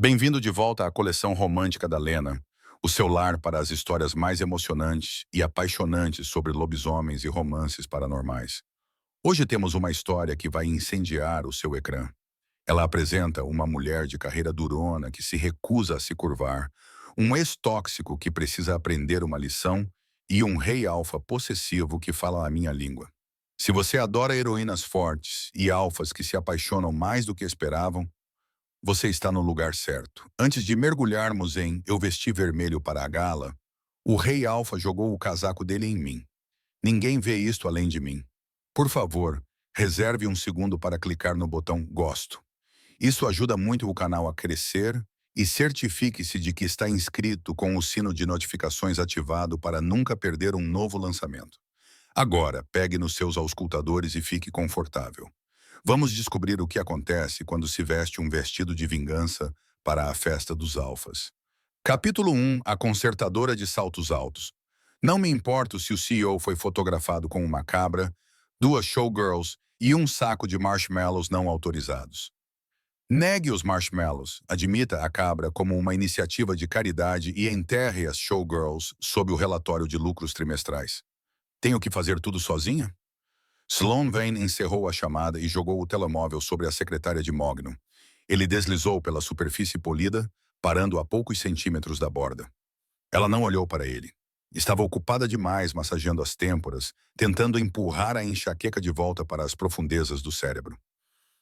Bem-vindo de volta à coleção romântica da Lena, o seu lar para as histórias mais emocionantes e apaixonantes sobre lobisomens e romances paranormais. Hoje temos uma história que vai incendiar o seu ecrã. Ela apresenta uma mulher de carreira durona que se recusa a se curvar, um ex-tóxico que precisa aprender uma lição e um rei alfa possessivo que fala a minha língua. Se você adora heroínas fortes e alfas que se apaixonam mais do que esperavam, você está no lugar certo. Antes de mergulharmos em Eu Vesti Vermelho para a Gala, o Rei Alfa jogou o casaco dele em mim. Ninguém vê isto além de mim. Por favor, reserve um segundo para clicar no botão Gosto. Isso ajuda muito o canal a crescer e certifique-se de que está inscrito com o sino de notificações ativado para nunca perder um novo lançamento. Agora, pegue nos seus auscultadores e fique confortável. Vamos descobrir o que acontece quando se veste um vestido de vingança para a festa dos alfas. Capítulo 1. A consertadora de saltos altos. Não me importo se o CEO foi fotografado com uma cabra, duas showgirls e um saco de marshmallows não autorizados. Negue os marshmallows, admita a cabra como uma iniciativa de caridade e enterre as showgirls sob o relatório de lucros trimestrais. Tenho que fazer tudo sozinha? Sloan Vane encerrou a chamada e jogou o telemóvel sobre a secretária de Mogno. Ele deslizou pela superfície polida, parando a poucos centímetros da borda. Ela não olhou para ele. Estava ocupada demais massageando as têmporas, tentando empurrar a enxaqueca de volta para as profundezas do cérebro.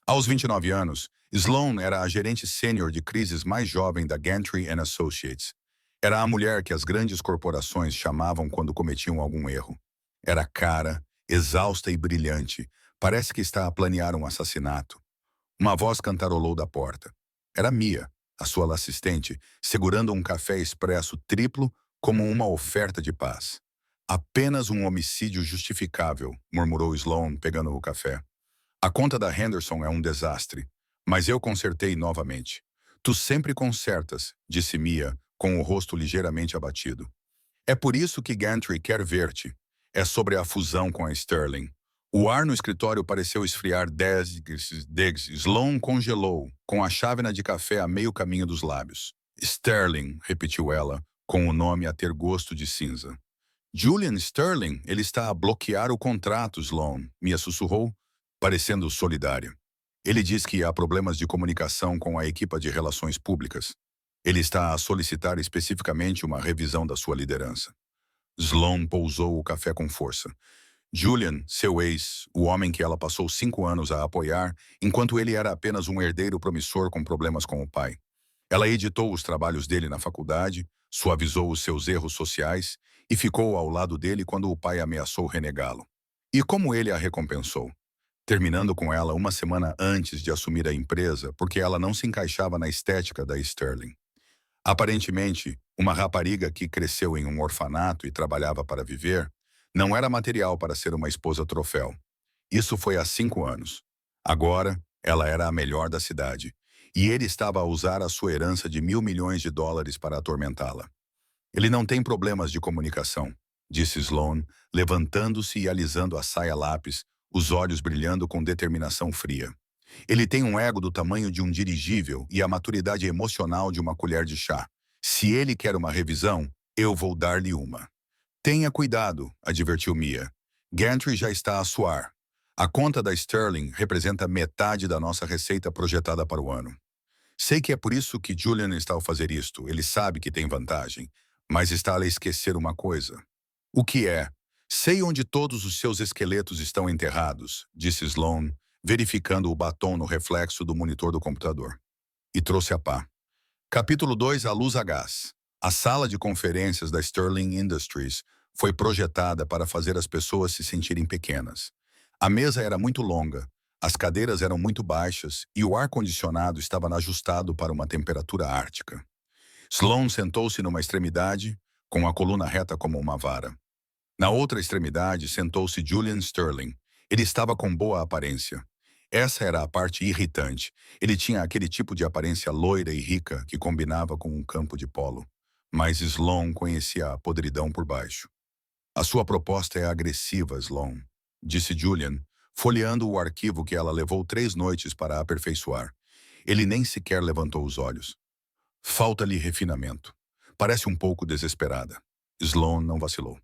Aos 29 anos, Sloan era a gerente sênior de crises mais jovem da Gantry Associates. Era a mulher que as grandes corporações chamavam quando cometiam algum erro. Era cara, exausta e brilhante. Parece que está a planear um assassinato. Uma voz cantarolou da porta. Era Mia, a sua assistente, segurando um café expresso triplo como uma oferta de paz. Apenas um homicídio justificável, murmurou Sloan, pegando o café. A conta da Henderson é um desastre, mas eu consertei novamente. Tu sempre consertas, disse Mia, com o rosto ligeiramente abatido. É por isso que Gantry quer ver-te. É sobre a fusão com a Sterling. O ar no escritório pareceu esfriar 10 degrees. Sloan congelou, com a chávena de café a meio caminho dos lábios. Sterling, repetiu ela, com o nome a ter gosto de cinza. Julian Sterling, ele está a bloquear o contrato, Sloan, Mia sussurrou, parecendo solidária. Ele diz que há problemas de comunicação com a equipa de relações públicas. Ele está a solicitar especificamente uma revisão da sua liderança. Sloan pousou o café com força. Julian, seu ex, o homem que ela passou 5 anos a apoiar, enquanto ele era apenas um herdeiro promissor com problemas com o pai. Ela editou os trabalhos dele na faculdade, suavizou os seus erros sociais e ficou ao lado dele quando o pai ameaçou renegá-lo. E como ele a recompensou? Terminando com ela uma semana antes de assumir a empresa, porque ela não se encaixava na estética da Sterling. Aparentemente, uma rapariga que cresceu em um orfanato e trabalhava para viver, não era material para ser uma esposa troféu. Isso foi há 5 anos. Agora, ela era a melhor da cidade, e ele estava a usar a sua herança de $1.000 milhões para atormentá-la. Ele não tem problemas de comunicação, disse Sloan, levantando-se e alisando a saia lápis, os olhos brilhando com determinação fria. Ele tem um ego do tamanho de um dirigível e a maturidade emocional de uma colher de chá. Se ele quer uma revisão, eu vou dar-lhe uma. Tenha cuidado, advertiu Mia. Gantry já está a suar. A conta da Sterling representa metade da nossa receita projetada para o ano. Sei que é por isso que Julian está a fazer isto. Ele sabe que tem vantagem, mas está a esquecer uma coisa. O que é? Sei onde todos os seus esqueletos estão enterrados, disse Sloan, verificando o batom no reflexo do monitor do computador. E trouxe a pá. Capítulo 2. A luz a gás. A sala de conferências da Sterling Industries foi projetada para fazer as pessoas se sentirem pequenas. A mesa era muito longa, as cadeiras eram muito baixas e o ar-condicionado estava ajustado para uma temperatura ártica. Sloan sentou-se numa extremidade, com a coluna reta como uma vara. Na outra extremidade sentou-se Julian Sterling. Ele estava com boa aparência. Essa era a parte irritante. Ele tinha aquele tipo de aparência loira e rica que combinava com um campo de polo. Mas Sloan conhecia a podridão por baixo. A sua proposta é agressiva, Sloan, disse Julian, folheando o arquivo que ela levou 3 noites para aperfeiçoar. Ele nem sequer levantou os olhos. Falta-lhe refinamento. Parece um pouco desesperada. Sloan não vacilou.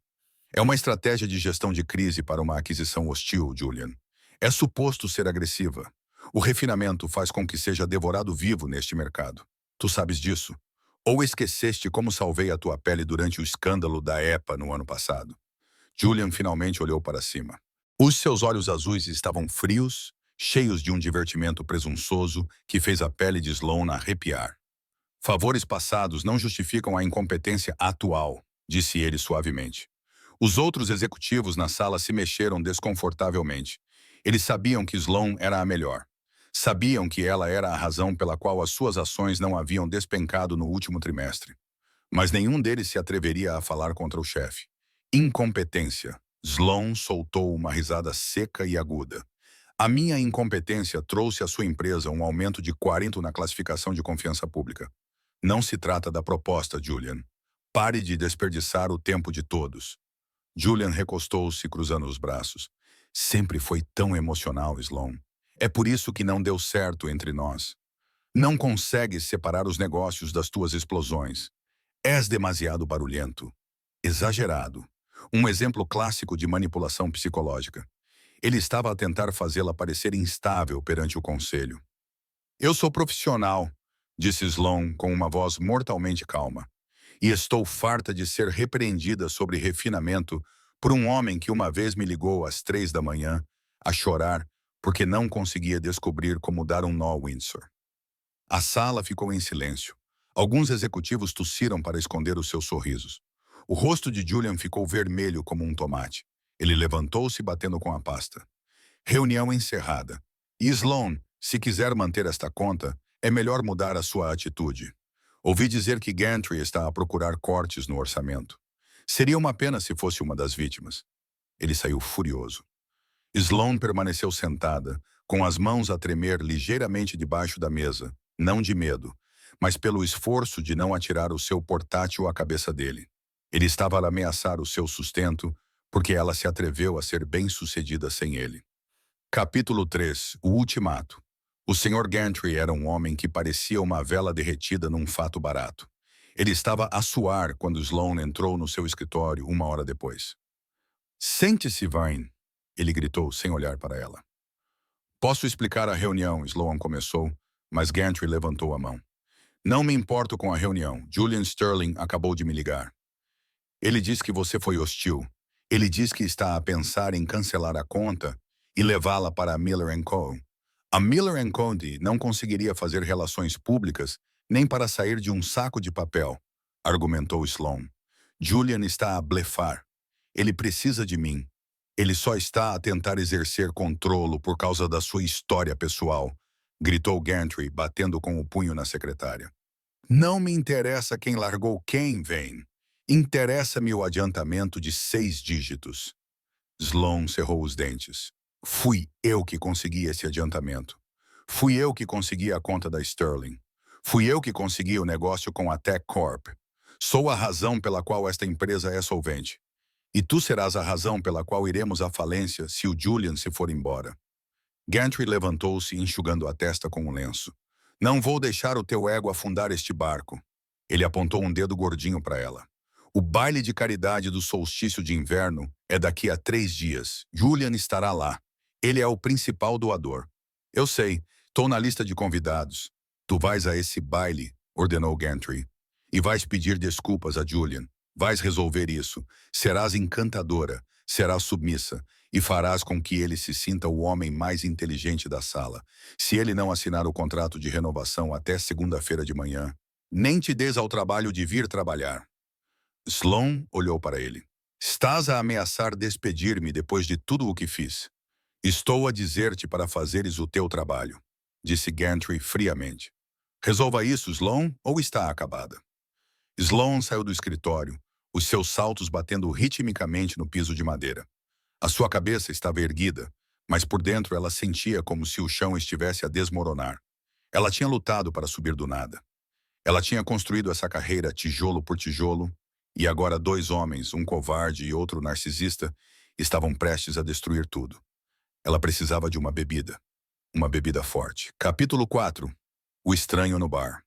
É uma estratégia de gestão de crise para uma aquisição hostil, Julian. É suposto ser agressiva. O refinamento faz com que seja devorado vivo neste mercado. Tu sabes disso? Ou esqueceste como salvei a tua pele durante o escândalo da EPA no ano passado? Julian finalmente olhou para cima. Os seus olhos azuis estavam frios, cheios de um divertimento presunçoso que fez a pele de Sloan arrepiar. Favores passados não justificam a incompetência atual, disse ele suavemente. Os outros executivos na sala se mexeram desconfortavelmente. Eles sabiam que Sloan era a melhor. Sabiam que ela era a razão pela qual as suas ações não haviam despencado no último trimestre. Mas nenhum deles se atreveria a falar contra o chefe. Incompetência. Sloan soltou uma risada seca e aguda. A minha incompetência trouxe à sua empresa um aumento de 40 na classificação de confiança pública. Não se trata da proposta, Julian. Pare de desperdiçar o tempo de todos. Julian recostou-se, cruzando os braços. Sempre foi tão emocional, Sloan. É por isso que não deu certo entre nós. Não consegues separar os negócios das tuas explosões. És demasiado barulhento. Exagerado. Um exemplo clássico de manipulação psicológica. Ele estava a tentar fazê-la parecer instável perante o conselho. Eu sou profissional, disse Sloan com uma voz mortalmente calma. E estou farta de ser repreendida sobre refinamento por um homem que uma vez me ligou às 3 da manhã, a chorar, porque não conseguia descobrir como dar um nó Windsor. A sala ficou em silêncio. Alguns executivos tossiram para esconder os seus sorrisos. O rosto de Julian ficou vermelho como um tomate. Ele levantou-se batendo com a pasta. Reunião encerrada. E Sloan, se quiser manter esta conta, é melhor mudar a sua atitude. Ouvi dizer que Gantry está a procurar cortes no orçamento. Seria uma pena se fosse uma das vítimas. Ele saiu furioso. Sloan permaneceu sentada, com as mãos a tremer ligeiramente debaixo da mesa, não de medo, mas pelo esforço de não atirar o seu portátil à cabeça dele. Ele estava a ameaçar o seu sustento, porque ela se atreveu a ser bem-sucedida sem ele. Capítulo 3. O Ultimato. O Sr. Gantry era um homem que parecia uma vela derretida num fato barato. Ele estava a suar quando Sloan entrou no seu escritório 1 hora depois. Sente-se, Vine, ele gritou sem olhar para ela. Posso explicar a reunião, Sloan começou, mas Gantry levantou a mão. Não me importo com a reunião. Julian Sterling acabou de me ligar. Ele diz que você foi hostil. Ele diz que está a pensar em cancelar a conta e levá-la para a Miller & Co. A Miller & Company não conseguiria fazer relações públicas nem para sair de um saco de papel, argumentou Sloan. Julian está a blefar. Ele precisa de mim. Ele só está a tentar exercer controle por causa da sua história pessoal, gritou Gantry, batendo com o punho na secretária. Não me interessa quem largou quem, Vane. Interessa-me o adiantamento de 6 dígitos. Sloan cerrou os dentes. Fui eu que consegui esse adiantamento. Fui eu que consegui a conta da Sterling. Fui eu que consegui o negócio com a Tech Corp. Sou a razão pela qual esta empresa é solvente. E tu serás a razão pela qual iremos à falência se o Julian se for embora. Gantry levantou-se, enxugando a testa com um lenço. Não vou deixar o teu ego afundar este barco. Ele apontou um dedo gordinho para ela. O baile de caridade do solstício de inverno é daqui a 3 dias. Julian estará lá. Ele é o principal doador. Eu sei, estou na lista de convidados. Tu vais a esse baile, ordenou Gantry. E vais pedir desculpas a Julian. Vais resolver isso. Serás encantadora, serás submissa, e farás com que ele se sinta o homem mais inteligente da sala. Se ele não assinar o contrato de renovação até segunda-feira de manhã, nem te des ao trabalho de vir trabalhar. Sloan olhou para ele. Estás a ameaçar despedir-me depois de tudo o que fiz. Estou a dizer-te para fazeres o teu trabalho, disse Gantry friamente. Resolva isso, Sloan, ou está acabada? Sloan saiu do escritório, os seus saltos batendo ritmicamente no piso de madeira. A sua cabeça estava erguida, mas por dentro ela sentia como se o chão estivesse a desmoronar. Ela tinha lutado para subir do nada. Ela tinha construído essa carreira tijolo por tijolo, e agora 2 homens, um covarde e outro narcisista, estavam prestes a destruir tudo. Ela precisava de uma bebida forte. Capítulo 4. O estranho no bar.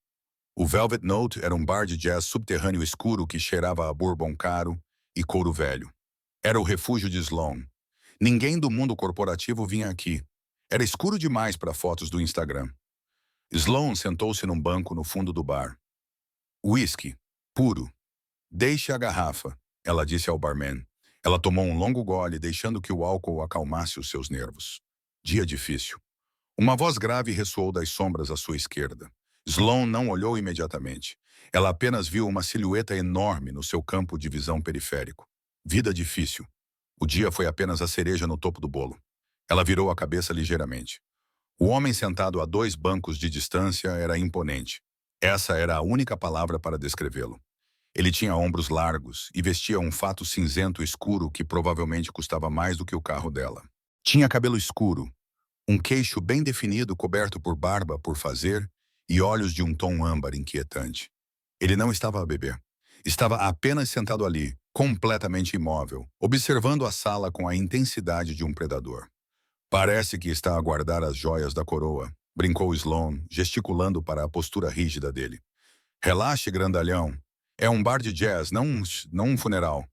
O Velvet Note era um bar de jazz subterrâneo escuro que cheirava a bourbon caro e couro velho. Era o refúgio de Sloan. Ninguém do mundo corporativo vinha aqui. Era escuro demais para fotos do Instagram. Sloan sentou-se num banco no fundo do bar. Whisky, puro. Deixe a garrafa, ela disse ao barman. Ela tomou um longo gole, deixando que o álcool acalmasse os seus nervos. Dia difícil. Uma voz grave ressoou das sombras à sua esquerda. Sloan não olhou imediatamente. Ela apenas viu uma silhueta enorme no seu campo de visão periférico. Vida difícil. O dia foi apenas a cereja no topo do bolo. Ela virou a cabeça ligeiramente. O homem sentado a 2 bancos de distância era imponente. Essa era a única palavra para descrevê-lo. Ele tinha ombros largos e vestia um fato cinzento escuro que provavelmente custava mais do que o carro dela. Tinha cabelo escuro, um queixo bem definido coberto por barba por fazer e olhos de um tom âmbar inquietante. Ele não estava a beber. Estava apenas sentado ali, completamente imóvel, observando a sala com a intensidade de um predador. Parece que está a guardar as joias da coroa, brincou Sloan, gesticulando para a postura rígida dele. Relaxe, grandalhão. É um bar de jazz, não um funeral.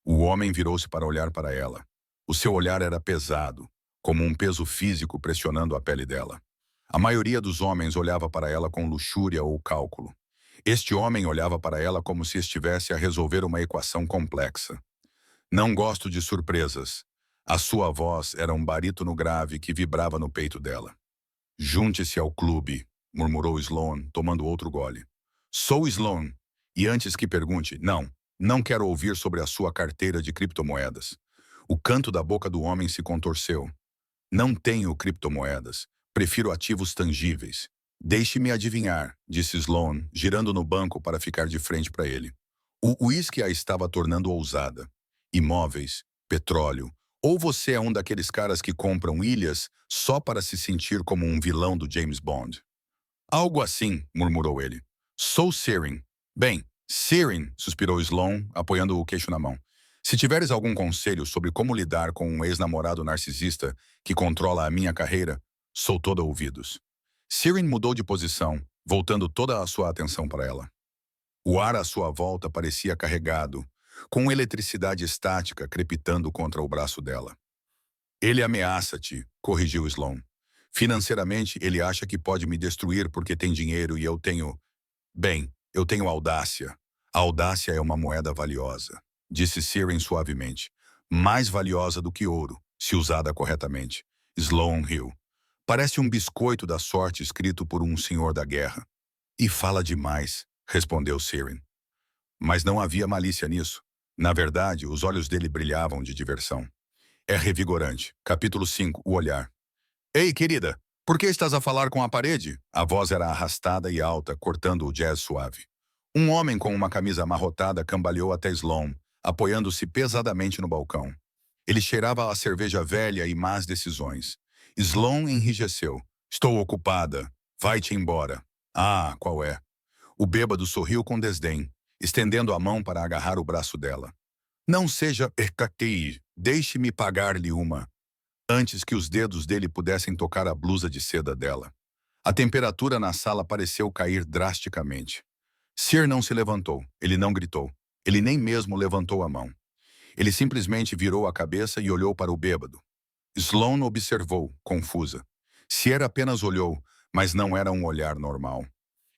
O homem virou-se para olhar para ela. O seu olhar era pesado, como um peso físico pressionando a pele dela. A maioria dos homens olhava para ela com luxúria ou cálculo. Este homem olhava para ela como se estivesse a resolver uma equação complexa. Não gosto de surpresas. A sua voz era um barítono grave que vibrava no peito dela. Junte-se ao clube, murmurou Sloan, tomando outro gole. Sou Sloan. E antes que pergunte, não quero ouvir sobre a sua carteira de criptomoedas. O canto da boca do homem se contorceu. Não tenho criptomoedas. Prefiro ativos tangíveis. Deixe-me adivinhar, disse Sloan, girando no banco para ficar de frente para ele. O uísque a estava tornando ousada. Imóveis, petróleo. Ou você é um daqueles caras que compram ilhas só para se sentir como um vilão do James Bond? Algo assim, murmurou ele. Sou Sirin. Bem, Sirin, suspirou Sloan, apoiando o queixo na mão. Se tiveres algum conselho sobre como lidar com um ex-namorado narcisista que controla a minha carreira, sou todo ouvidos. Sirin mudou de posição, voltando toda a sua atenção para ela. O ar à sua volta parecia carregado, com eletricidade estática crepitando contra o braço dela. Ele ameaça-te, corrigiu Sloan. Financeiramente, ele acha que pode me destruir porque tem dinheiro e eu tenho... Bem, eu tenho audácia. A audácia é uma moeda valiosa, disse Sirin suavemente. Mais valiosa do que ouro, se usada corretamente. Sloan riu. Parece um biscoito da sorte escrito por um senhor da guerra. E fala demais, respondeu Sirin. Mas não havia malícia nisso. Na verdade, os olhos dele brilhavam de diversão. É revigorante. Capítulo 5, o olhar. Ei, querida, por que estás a falar com a parede? A voz era arrastada e alta, cortando o jazz suave. Um homem com uma camisa amarrotada cambaleou até Sloan, apoiando-se pesadamente no balcão. Ele cheirava a cerveja velha e más decisões. Sloan enrijeceu. Estou ocupada. Vai-te embora. Ah, qual é? O bêbado sorriu com desdém, estendendo a mão para agarrar o braço dela. Não seja ercatei, deixe-me pagar-lhe uma. Antes que os dedos dele pudessem tocar a blusa de seda dela. A temperatura na sala pareceu cair drasticamente. Sir não se levantou, ele não gritou, ele nem mesmo levantou a mão. Ele simplesmente virou a cabeça e olhou para o bêbado. Sloan observou, confusa. Sir apenas olhou, mas não era um olhar normal.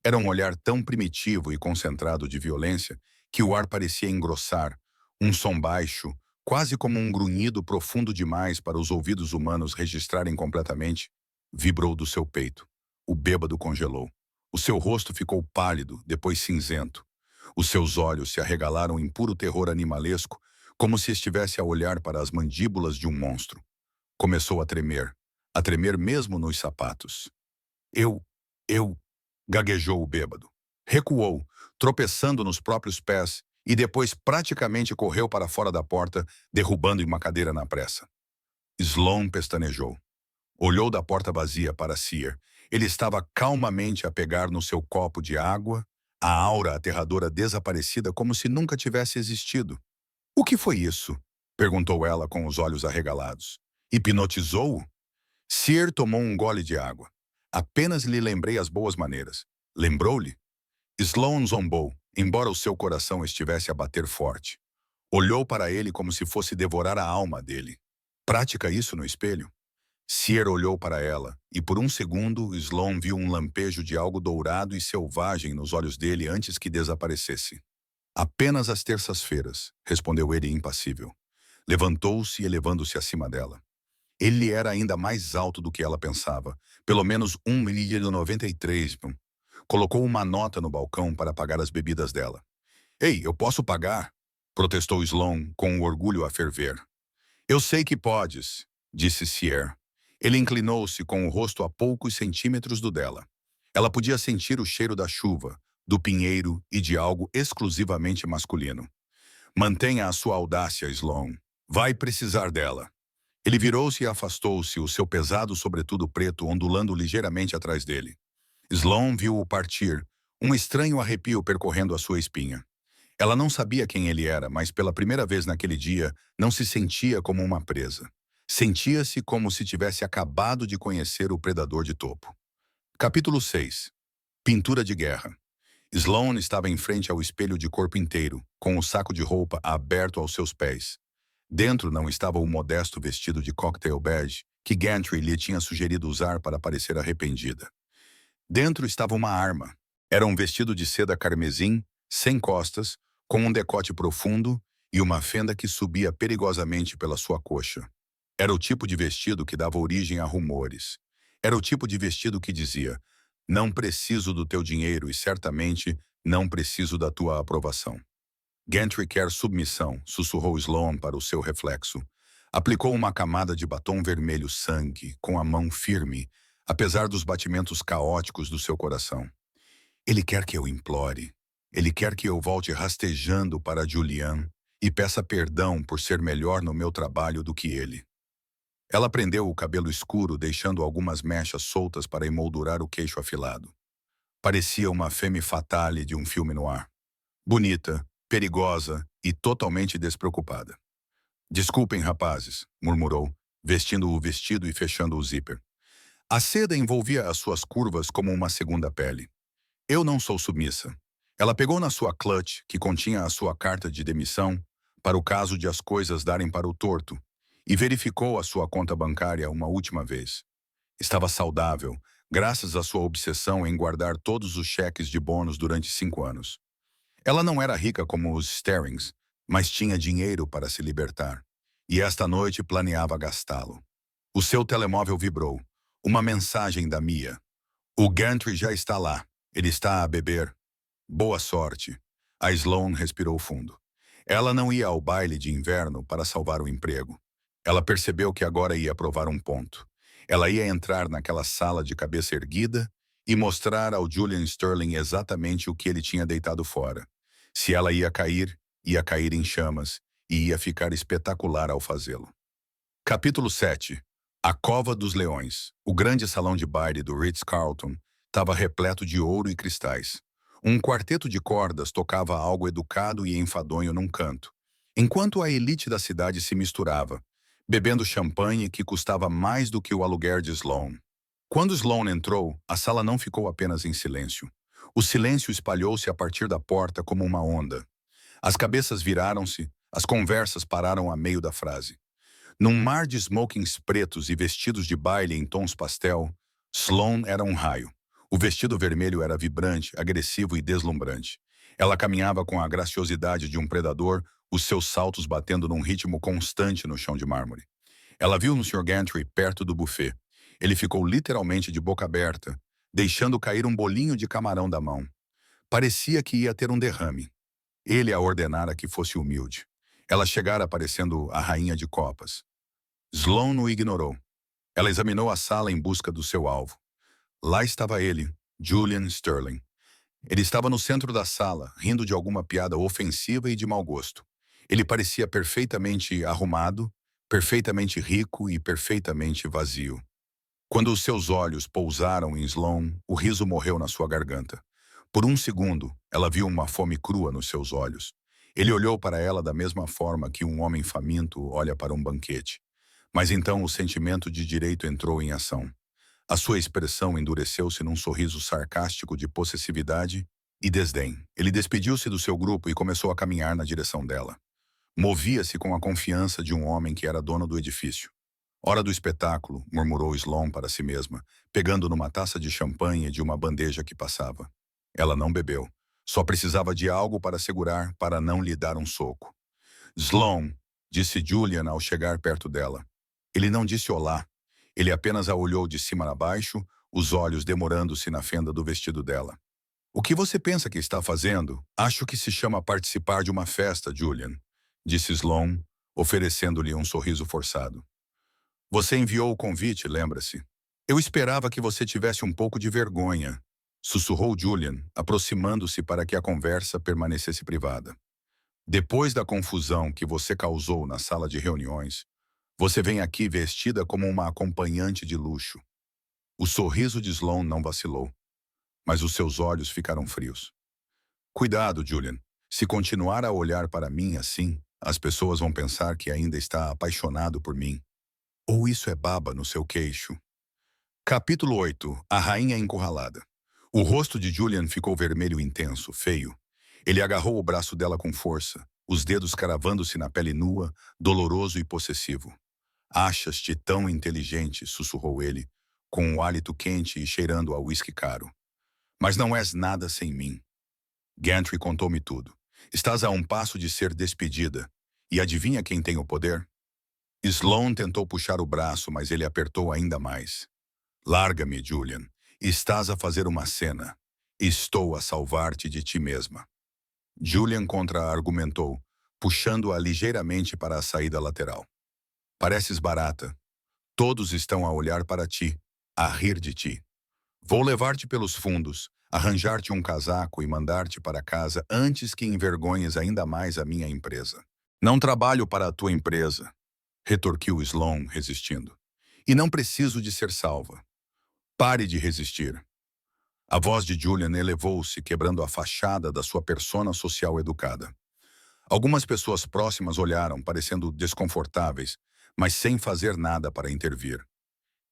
Era um olhar tão primitivo e concentrado de violência que o ar parecia engrossar, um som baixo, quase como um grunhido profundo demais para os ouvidos humanos registrarem completamente, vibrou do seu peito. O bêbado congelou. O seu rosto ficou pálido, depois cinzento. Os seus olhos se arregalaram em puro terror animalesco, como se estivesse a olhar para as mandíbulas de um monstro. Começou a tremer mesmo nos sapatos. Eu, gaguejou o bêbado. Recuou, tropeçando nos próprios pés, e depois praticamente correu para fora da porta, derrubando uma cadeira na pressa. Sloan pestanejou. Olhou da porta vazia para Sir. Ele estava calmamente a pegar no seu copo de água, a aura aterradora desaparecida como se nunca tivesse existido. O que foi isso? Perguntou ela com os olhos arregalados. Hipnotizou-o? Sir tomou um gole de água. Apenas lhe lembrei as boas maneiras. Lembrou-lhe? Sloan zombou, embora o seu coração estivesse a bater forte. Olhou para ele como se fosse devorar a alma dele. Prática isso no espelho? Sear olhou para ela, e por um segundo, Sloan viu um lampejo de algo dourado e selvagem nos olhos dele antes que desaparecesse. Apenas às terças-feiras, respondeu ele impassível. Levantou-se, elevando-se acima dela. Ele era ainda mais alto do que ela pensava, pelo menos 1,93 m. Colocou uma nota no balcão para pagar as bebidas dela. Ei, eu posso pagar? Protestou Sloan, com o orgulho a ferver. Eu sei que podes, disse Sear. Ele inclinou-se com o rosto a poucos centímetros do dela. Ela podia sentir o cheiro da chuva, do pinheiro e de algo exclusivamente masculino. Mantenha a sua audácia, Sloan. Vai precisar dela. Ele virou-se e afastou-se, o seu pesado sobretudo preto ondulando ligeiramente atrás dele. Sloan viu-o partir, um estranho arrepio percorrendo a sua espinha. Ela não sabia quem ele era, mas pela primeira vez naquele dia não se sentia como uma presa. Sentia-se como se tivesse acabado de conhecer o predador de topo. Capítulo 6. Pintura de guerra. Sloan estava em frente ao espelho de corpo inteiro, com o saco de roupa aberto aos seus pés. Dentro não estava o modesto vestido de cocktail bege que Gantry lhe tinha sugerido usar para parecer arrependida. Dentro estava uma arma. Era um vestido de seda carmesim, sem costas, com um decote profundo e uma fenda que subia perigosamente pela sua coxa. Era o tipo de vestido que dava origem a rumores. Era o tipo de vestido que dizia: não preciso do teu dinheiro e certamente não preciso da tua aprovação. Gantry quer submissão, sussurrou Sloan para o seu reflexo. Aplicou uma camada de batom vermelho sangue, com a mão firme, apesar dos batimentos caóticos do seu coração. Ele quer que eu implore. Ele quer que eu volte rastejando para Julian e peça perdão por ser melhor no meu trabalho do que ele. Ela prendeu o cabelo escuro, deixando algumas mechas soltas para emoldurar o queixo afilado. Parecia uma femme fatale de um filme no ar. Bonita, perigosa e totalmente despreocupada. Desculpem, rapazes, murmurou, vestindo o vestido e fechando o zíper. A seda envolvia as suas curvas como uma segunda pele. Eu não sou submissa. Ela pegou na sua clutch, que continha a sua carta de demissão, para o caso de as coisas darem para o torto, e verificou a sua conta bancária uma última vez. Estava saudável, graças à sua obsessão em guardar todos os cheques de bônus durante 5 anos. Ela não era rica como os Starrings, mas tinha dinheiro para se libertar, e esta noite planeava gastá-lo. O seu telemóvel vibrou. Uma mensagem da Mia. O Gantry já está lá. Ele está a beber. Boa sorte. A Sloan respirou fundo. Ela não ia ao baile de inverno para salvar o emprego. Ela percebeu que agora ia provar um ponto. Ela ia entrar naquela sala de cabeça erguida e mostrar ao Julian Sterling exatamente o que ele tinha deitado fora. Se ela ia cair em chamas e ia ficar espetacular ao fazê-lo. Capítulo 7. A Cova dos Leões. O grande salão de baile do Ritz-Carlton estava repleto de ouro e cristais. Um quarteto de cordas tocava algo educado e enfadonho num canto, enquanto a elite da cidade se misturava, bebendo champanhe que custava mais do que o aluguer de Sloan. Quando Sloan entrou, a sala não ficou apenas em silêncio. O silêncio espalhou-se a partir da porta como uma onda. As cabeças viraram-se, as conversas pararam a meio da frase. Num mar de smokings pretos e vestidos de baile em tons pastel, Sloan era um raio. O vestido vermelho era vibrante, agressivo e deslumbrante. Ela caminhava com a graciosidade de um predador, os seus saltos batendo num ritmo constante no chão de mármore. Ela viu no Sr. Gantry perto do buffet. Ele ficou literalmente de boca aberta, deixando cair um bolinho de camarão da mão. Parecia que ia ter um derrame. Ele a ordenara que fosse humilde. Ela chegara parecendo a rainha de copas. Sloan o ignorou. Ela examinou a sala em busca do seu alvo. Lá estava ele, Julian Sterling. Ele estava no centro da sala, rindo de alguma piada ofensiva e de mau gosto. Ele parecia perfeitamente arrumado, perfeitamente rico e perfeitamente vazio. Quando os seus olhos pousaram em Sloan, o riso morreu na sua garganta. Por um segundo, ela viu uma fome crua nos seus olhos. Ele olhou para ela da mesma forma que um homem faminto olha para um banquete. Mas então o sentimento de direito entrou em ação. A sua expressão endureceu-se num sorriso sarcástico de possessividade e desdém. Ele despediu-se do seu grupo e começou a caminhar na direção dela. Movia-se com a confiança de um homem que era dono do edifício. Hora do espetáculo, murmurou Sloane para si mesma, pegando numa taça de champanhe de uma bandeja que passava. Ela não bebeu. Só precisava de algo para segurar, para não lhe dar um soco. Sloane, disse Julian ao chegar perto dela. Ele não disse olá. Ele apenas a olhou de cima a baixo, os olhos demorando-se na fenda do vestido dela. O que você pensa que está fazendo? Acho que se chama participar de uma festa, Julian, disse Sloane, oferecendo-lhe um sorriso forçado. Você enviou o convite, lembra-se? Eu esperava que você tivesse um pouco de vergonha, sussurrou Julian, aproximando-se para que a conversa permanecesse privada. Depois da confusão que você causou na sala de reuniões, você vem aqui vestida como uma acompanhante de luxo. O sorriso de Sloane não vacilou, mas os seus olhos ficaram frios. Cuidado, Julian. Se continuar a olhar para mim assim, as pessoas vão pensar que ainda está apaixonado por mim. Ou isso é baba no seu queixo. Capítulo 8. A Rainha Encurralada. O rosto de Julian ficou vermelho intenso, feio. Ele agarrou o braço dela com força, os dedos cravando-se na pele nua, doloroso e possessivo. Achas-te tão inteligente, sussurrou ele, com o hálito quente e cheirando a uísque caro. Mas não és nada sem mim. Gantry contou-me tudo. Estás a um passo de ser despedida. E adivinha quem tem o poder? Sloane tentou puxar o braço, mas ele apertou ainda mais. Larga-me, Julian. Estás a fazer uma cena. Estou a salvar-te de ti mesma. Julian contra-argumentou, puxando-a ligeiramente para a saída lateral. Pareces barata. Todos estão a olhar para ti, a rir de ti. Vou levar-te pelos fundos, arranjar-te um casaco e mandar-te para casa antes que envergonhes ainda mais a minha empresa. Não trabalho para a tua empresa, retorquiu Sloane, resistindo. E não preciso de ser salva. Pare de resistir. A voz de Julian elevou-se, quebrando a fachada da sua persona social educada. Algumas pessoas próximas olharam, parecendo desconfortáveis, mas sem fazer nada para intervir.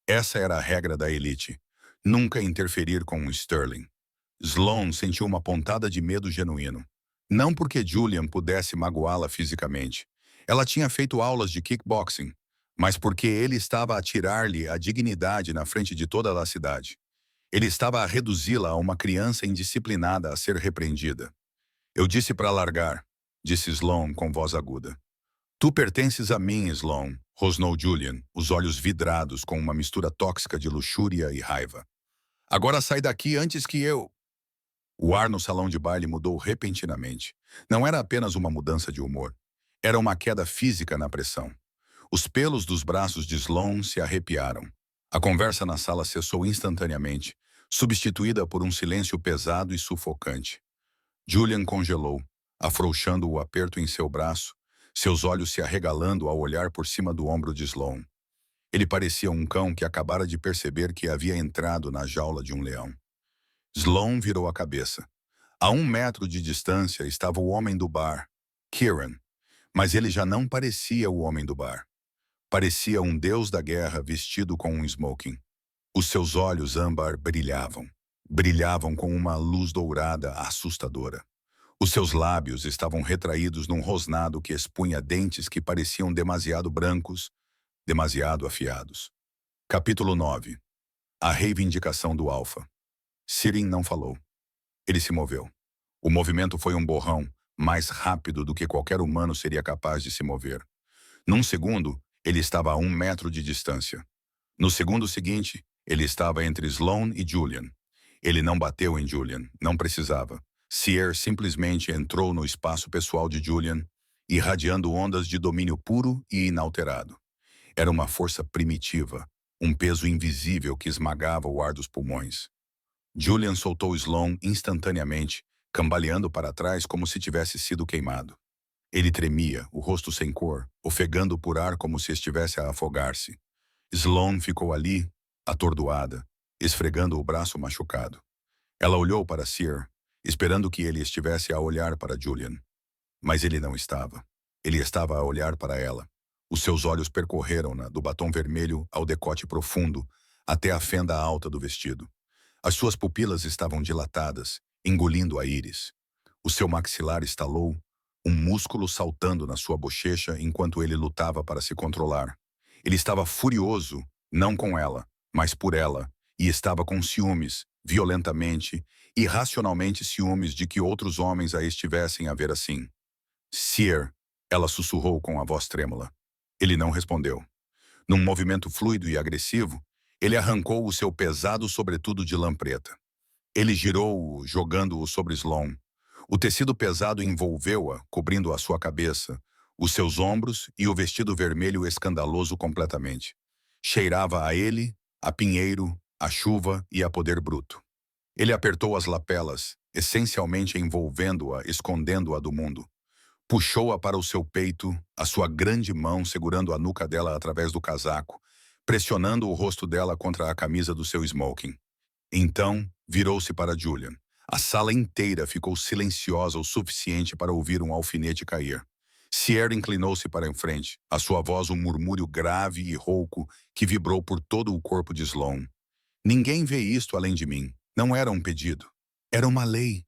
Essa era a regra da elite. Nunca interferir com um Sterling. Sloane sentiu uma pontada de medo genuíno. Não porque Julian pudesse magoá-la fisicamente. Ela tinha feito aulas de kickboxing, mas porque ele estava a tirar-lhe a dignidade na frente de toda a cidade. Ele estava a reduzi-la a uma criança indisciplinada a ser repreendida. Eu disse para largar, disse Sloane com voz aguda. Tu pertences a mim, Sloane, rosnou Julian, os olhos vidrados com uma mistura tóxica de luxúria e raiva. Agora sai daqui antes que eu... O ar no salão de baile mudou repentinamente. Não era apenas uma mudança de humor. Era uma queda física na pressão. Os pelos dos braços de Sloane se arrepiaram. A conversa na sala cessou instantaneamente, substituída por um silêncio pesado e sufocante. Julian congelou, afrouxando o aperto em seu braço, seus olhos se arregalando ao olhar por cima do ombro de Sloane. Ele parecia um cão que acabara de perceber que havia entrado na jaula de um leão. Sloane virou a cabeça. A 1 metro de distância estava o homem do bar, Kieran, mas ele já não parecia o homem do bar. Parecia um deus da guerra vestido com um smoking. Os seus olhos âmbar brilhavam. Brilhavam com uma luz dourada assustadora. Os seus lábios estavam retraídos num rosnado que expunha dentes que pareciam demasiado brancos, demasiado afiados. Capítulo 9. A reivindicação do Alfa. Sirin não falou. Ele se moveu. O movimento foi um borrão, mais rápido do que qualquer humano seria capaz de se mover. Num segundo, ele estava a 1 metro de distância. No segundo seguinte, ele estava entre Sloane e Julian. Ele não bateu em Julian, não precisava. Sear simplesmente entrou no espaço pessoal de Julian, irradiando ondas de domínio puro e inalterado. Era uma força primitiva, um peso invisível que esmagava o ar dos pulmões. Julian soltou Sloane instantaneamente, cambaleando para trás como se tivesse sido queimado. Ele tremia, o rosto sem cor, ofegando por ar como se estivesse a afogar-se. Sloane ficou ali, atordoada, esfregando o braço machucado. Ela olhou para Sear, esperando que ele estivesse a olhar para Julian. Mas ele não estava. Ele estava a olhar para ela. Os seus olhos percorreram-na do batom vermelho ao decote profundo, até a fenda alta do vestido. As suas pupilas estavam dilatadas, engolindo a íris. O seu maxilar estalou, um músculo saltando na sua bochecha enquanto ele lutava para se controlar. Ele estava furioso, não com ela, mas por ela, e estava com ciúmes, violentamente, irracionalmente ciúmes de que outros homens a estivessem a ver assim. Seer, ela sussurrou com a voz trêmula. Ele não respondeu. Num movimento fluido e agressivo, ele arrancou o seu pesado sobretudo de lã preta. Ele girou-o, jogando-o sobre Sloan. O tecido pesado envolveu-a, cobrindo a sua cabeça, os seus ombros e o vestido vermelho escandaloso completamente. Cheirava a ele, a pinheiro, a chuva e a poder bruto. Ele apertou as lapelas, essencialmente envolvendo-a, escondendo-a do mundo. Puxou-a para o seu peito, a sua grande mão segurando a nuca dela através do casaco, pressionando o rosto dela contra a camisa do seu smoking. Então, virou-se para Julian. A sala inteira ficou silenciosa o suficiente para ouvir um alfinete cair. Sierra inclinou-se para em frente, a sua voz um murmúrio grave e rouco que vibrou por todo o corpo de Sloan. Ninguém vê isto além de mim. Não era um pedido. Era uma lei.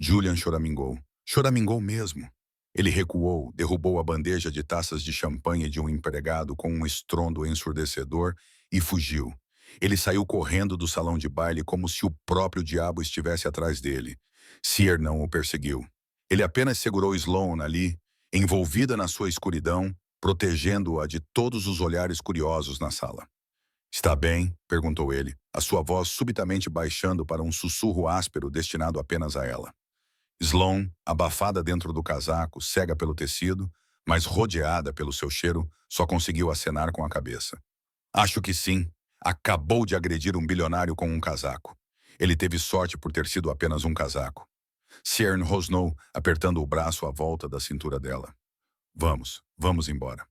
Julian choramingou. Choramingou mesmo. Ele recuou, derrubou a bandeja de taças de champanhe de um empregado com um estrondo ensurdecedor e fugiu. Ele saiu correndo do salão de baile como se o próprio diabo estivesse atrás dele. Sear não o perseguiu. Ele apenas segurou Sloan ali, envolvida na sua escuridão, protegendo-a de todos os olhares curiosos na sala. "Está bem?" perguntou ele, a sua voz subitamente baixando para um sussurro áspero destinado apenas a ela. Sloan, abafada dentro do casaco, cega pelo tecido, mas rodeada pelo seu cheiro, só conseguiu acenar com a cabeça. "Acho que sim. Acabou de agredir um bilionário com um casaco. Ele teve sorte por ter sido apenas um casaco." Ciarán rosnou, apertando o braço à volta da cintura dela. Vamos embora."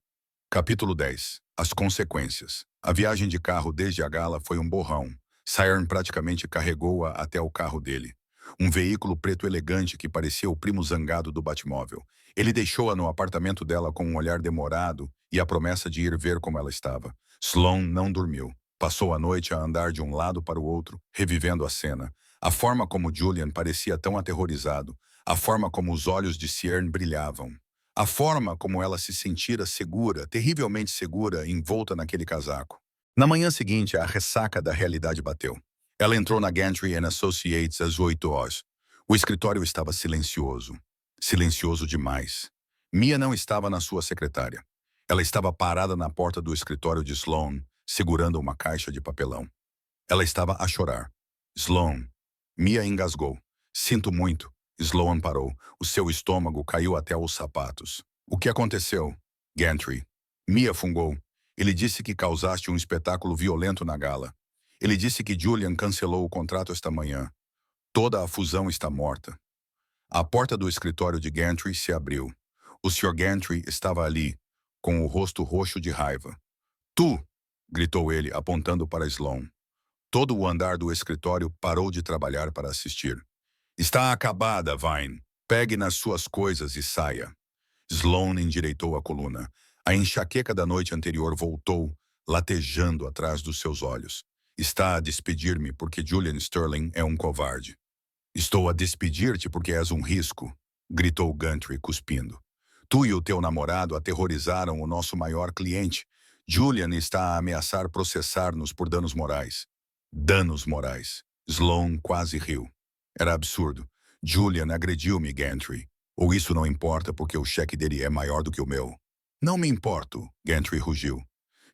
Capítulo 10. As consequências. A viagem de carro desde a gala foi um borrão. Ciarán praticamente carregou-a até o carro dele. Um veículo preto elegante que parecia o primo zangado do Batmóvel. Ele deixou-a no apartamento dela com um olhar demorado e a promessa de ir ver como ela estava. Sloan não dormiu. Passou a noite a andar de um lado para o outro, revivendo a cena. A forma como Julian parecia tão aterrorizado. A forma como os olhos de Ciarán brilhavam. A forma como ela se sentira segura, terrivelmente segura, envolta naquele casaco. Na manhã seguinte, a ressaca da realidade bateu. Ela entrou na Gantry Associates às 8 horas. O escritório estava silencioso. Silencioso demais. Mia não estava na sua secretária. Ela estava parada na porta do escritório de Sloan, segurando uma caixa de papelão. Ela estava a chorar. "Sloan." Mia engasgou. "Sinto muito." Sloan parou. O seu estômago caiu até os sapatos. "O que aconteceu?" "Gantry." Mia fungou. "Ele disse que causaste um espetáculo violento na gala. Ele disse que Julian cancelou o contrato esta manhã. Toda a fusão está morta." A porta do escritório de Gantry se abriu. O Sr. Gantry estava ali, com o rosto roxo de raiva. "Tu!" gritou ele, apontando para Sloan. Todo o andar do escritório parou de trabalhar para assistir. "Está acabada, Vine. Pegue nas suas coisas e saia." Sloan endireitou a coluna. A enxaqueca da noite anterior voltou, latejando atrás dos seus olhos. "Está a despedir-me porque Julian Sterling é um covarde." "Estou a despedir-te porque és um risco", gritou Gantry, cuspindo. "Tu e o teu namorado aterrorizaram o nosso maior cliente. Julian está a ameaçar processar-nos por danos morais." "Danos morais." Sloan quase riu. Era absurdo. "Julian agrediu-me, Gantry. Ou isso não importa porque o cheque dele é maior do que o meu." "Não me importo", Gantry rugiu.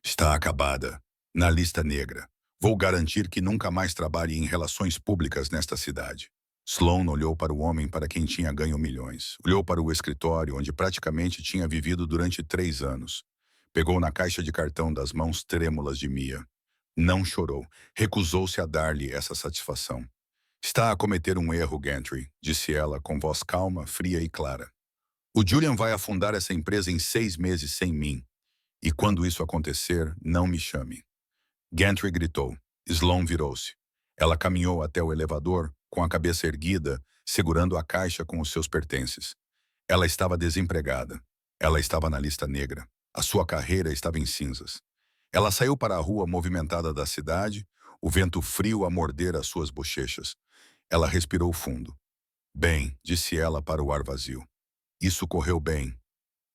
"Está acabada. Na lista negra. Vou garantir que nunca mais trabalhe em relações públicas nesta cidade." Sloan olhou para o homem para quem tinha ganho milhões. Olhou para o escritório onde praticamente tinha vivido durante 3 anos. Pegou na caixa de cartão das mãos trêmulas de Mia. Não chorou. Recusou-se a dar-lhe essa satisfação. "Está a cometer um erro, Gantry", disse ela com voz calma, fria e clara. "O Julian vai afundar essa empresa em 6 meses sem mim. E quando isso acontecer, não me chame." Gantry gritou. Sloan virou-se. Ela caminhou até o elevador, com a cabeça erguida, segurando a caixa com os seus pertences. Ela estava desempregada. Ela estava na lista negra. A sua carreira estava em cinzas. Ela saiu para a rua movimentada da cidade, o vento frio a morder as suas bochechas. Ela respirou fundo. Bem, disse ela para o ar vazio. Isso correu bem.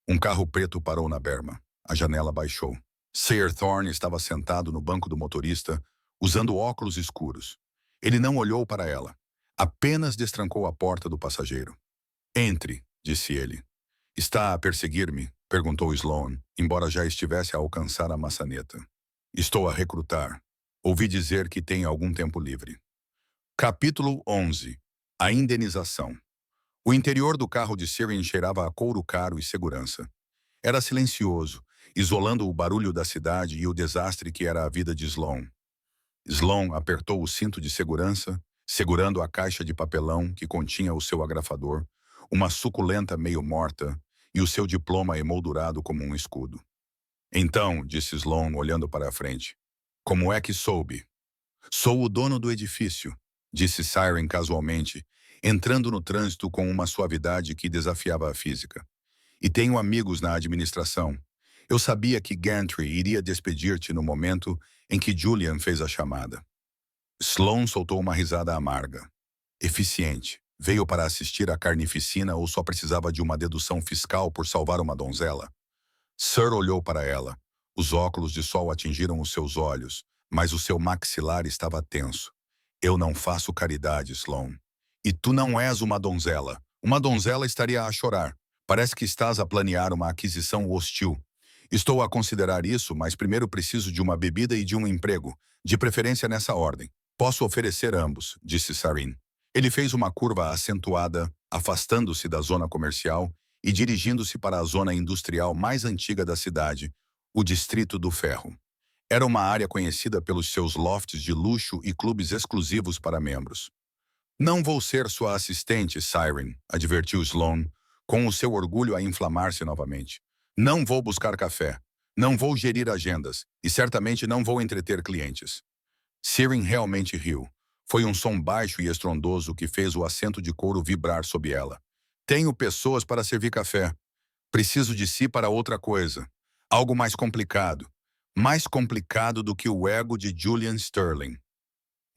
Um carro preto parou na berma. A janela baixou. Sir Thorne estava sentado no banco do motorista, usando óculos escuros. Ele não olhou para ela. Apenas destrancou a porta do passageiro. Entre, disse ele. Está a perseguir-me? Perguntou Sloane, embora já estivesse a alcançar a maçaneta. Estou a recrutar. Ouvi dizer que tem algum tempo livre. Capítulo 11. A indenização. O interior do carro de Siren cheirava a couro caro e segurança. Era silencioso, isolando o barulho da cidade e o desastre que era a vida de Sloane. Sloane apertou o cinto de segurança, segurando a caixa de papelão que continha o seu agrafador, uma suculenta meio morta e o seu diploma emoldurado como um escudo. Então, disse Sloane olhando para a frente, como é que soube? Sou o dono do edifício, disse Siren casualmente, entrando no trânsito com uma suavidade que desafiava a física. E tenho amigos na administração. Eu sabia que Gantry iria despedir-te no momento em que Julian fez a chamada. Sloane soltou uma risada amarga. Eficiente. Veio para assistir à carnificina ou só precisava de uma dedução fiscal por salvar uma donzela? Sir olhou para ela. Os óculos de sol atingiram os seus olhos, mas o seu maxilar estava tenso. Eu não faço caridade, Sloane. E tu não és uma donzela. Uma donzela estaria a chorar. Parece que estás a planear uma aquisição hostil. Estou a considerar isso, mas primeiro preciso de uma bebida e de um emprego, de preferência nessa ordem. Posso oferecer ambos, disse Sarin. Ele fez uma curva acentuada, afastando-se da zona comercial e dirigindo-se para a zona industrial mais antiga da cidade, o Distrito do Ferro. Era uma área conhecida pelos seus lofts de luxo e clubes exclusivos para membros. Não vou ser sua assistente, Siren, advertiu Sloane, com o seu orgulho a inflamar-se novamente. Não vou buscar café, não vou gerir agendas e certamente não vou entreter clientes. Siren realmente riu. Foi um som baixo e estrondoso que fez o assento de couro vibrar sob ela. Tenho pessoas para servir café. Preciso de si para outra coisa. Algo mais complicado. Mais complicado do que o ego de Julian Sterling.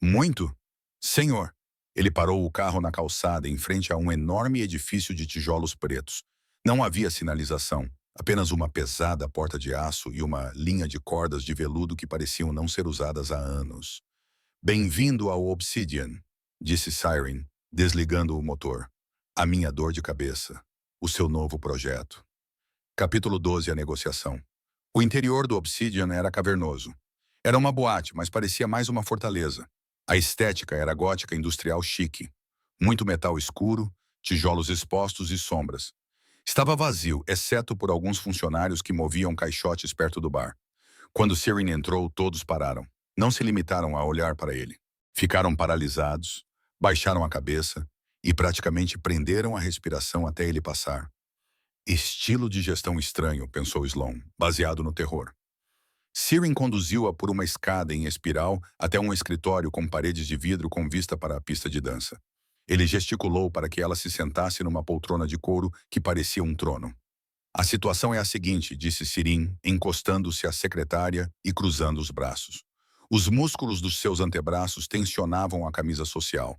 Muito? Senhor. Ele parou o carro na calçada em frente a um enorme edifício de tijolos pretos. Não havia sinalização, apenas uma pesada porta de aço e uma linha de cordas de veludo que pareciam não ser usadas há anos. Bem-vindo ao Obsidian, disse Siren, desligando o motor. A minha dor de cabeça. O seu novo projeto. Capítulo 12. A negociação. O interior do Obsidian era cavernoso. Era uma boate, mas parecia mais uma fortaleza. A estética era gótica industrial chique. Muito metal escuro, tijolos expostos e sombras. Estava vazio, exceto por alguns funcionários que moviam caixotes perto do bar. Quando Siren entrou, todos pararam. Não se limitaram a olhar para ele. Ficaram paralisados, baixaram a cabeça e praticamente prenderam a respiração até ele passar. Estilo de gestão estranho, pensou Sloane, baseado no terror. Siren conduziu-a por uma escada em espiral até um escritório com paredes de vidro com vista para a pista de dança. Ele gesticulou para que ela se sentasse numa poltrona de couro que parecia um trono. A situação é a seguinte, disse Sirin, encostando-se à secretária e cruzando os braços. Os músculos dos seus antebraços tensionavam a camisa social.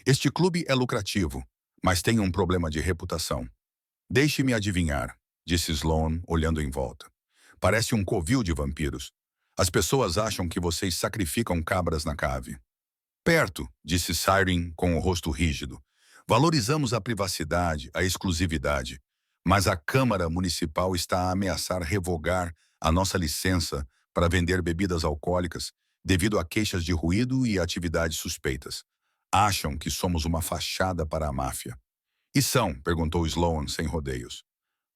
Este clube é lucrativo, mas tem um problema de reputação. Deixe-me adivinhar, disse Sloane, olhando em volta. Parece um covil de vampiros. As pessoas acham que vocês sacrificam cabras na cave. Perto, disse Siren com o rosto rígido. Valorizamos a privacidade, a exclusividade. Mas a Câmara Municipal está a ameaçar revogar a nossa licença para vender bebidas alcoólicas devido a queixas de ruído e atividades suspeitas. Acham que somos uma fachada para a máfia. E são? Perguntou Sloane sem rodeios.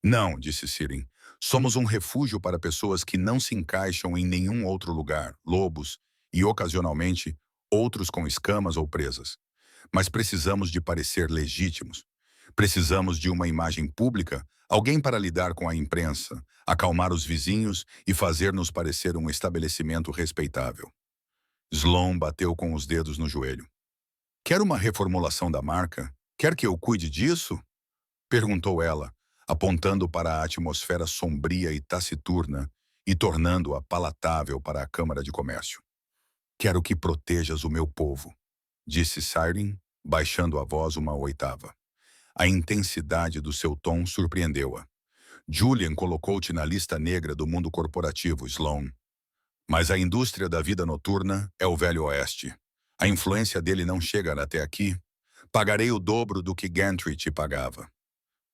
Não, disse Siren. Somos um refúgio para pessoas que não se encaixam em nenhum outro lugar, lobos e, ocasionalmente, outros com escamas ou presas. Mas precisamos de parecer legítimos. Precisamos de uma imagem pública, alguém para lidar com a imprensa, acalmar os vizinhos e fazer-nos parecer um estabelecimento respeitável. Sloane bateu com os dedos no joelho. Quer uma reformulação da marca? Quer que eu cuide disso? Perguntou ela, apontando para a atmosfera sombria e taciturna e tornando-a palatável para a Câmara de Comércio. Quero que protejas o meu povo, disse Siren, baixando a voz uma oitava. A intensidade do seu tom surpreendeu-a. Julian colocou-te na lista negra do mundo corporativo, Sloan. Mas a indústria da vida noturna é o Velho Oeste. A influência dele não chega até aqui. Pagarei o dobro do que Gantry te pagava.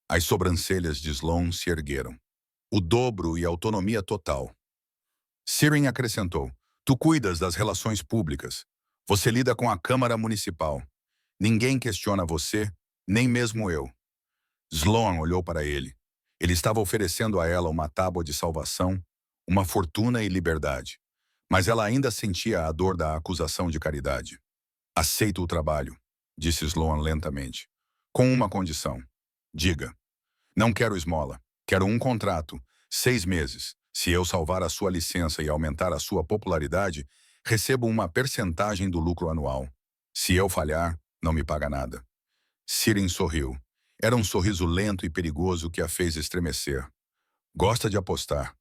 As sobrancelhas de Sloan se ergueram. O dobro e autonomia total. Siren acrescentou: tu cuidas das relações públicas. Você lida com a Câmara Municipal. Ninguém questiona você, nem mesmo eu. Sloan olhou para ele. Ele estava oferecendo a ela uma tábua de salvação, uma fortuna e liberdade. Mas ela ainda sentia a dor da acusação de caridade. Aceito o trabalho, disse Sloan lentamente. Com uma condição. Diga. Não quero esmola. Quero um contrato. 6 meses. Se eu salvar a sua licença e aumentar a sua popularidade, recebo uma percentagem do lucro anual. Se eu falhar, não me paga nada. Siren sorriu. Era um sorriso lento e perigoso que a fez estremecer. Gosta de apostar.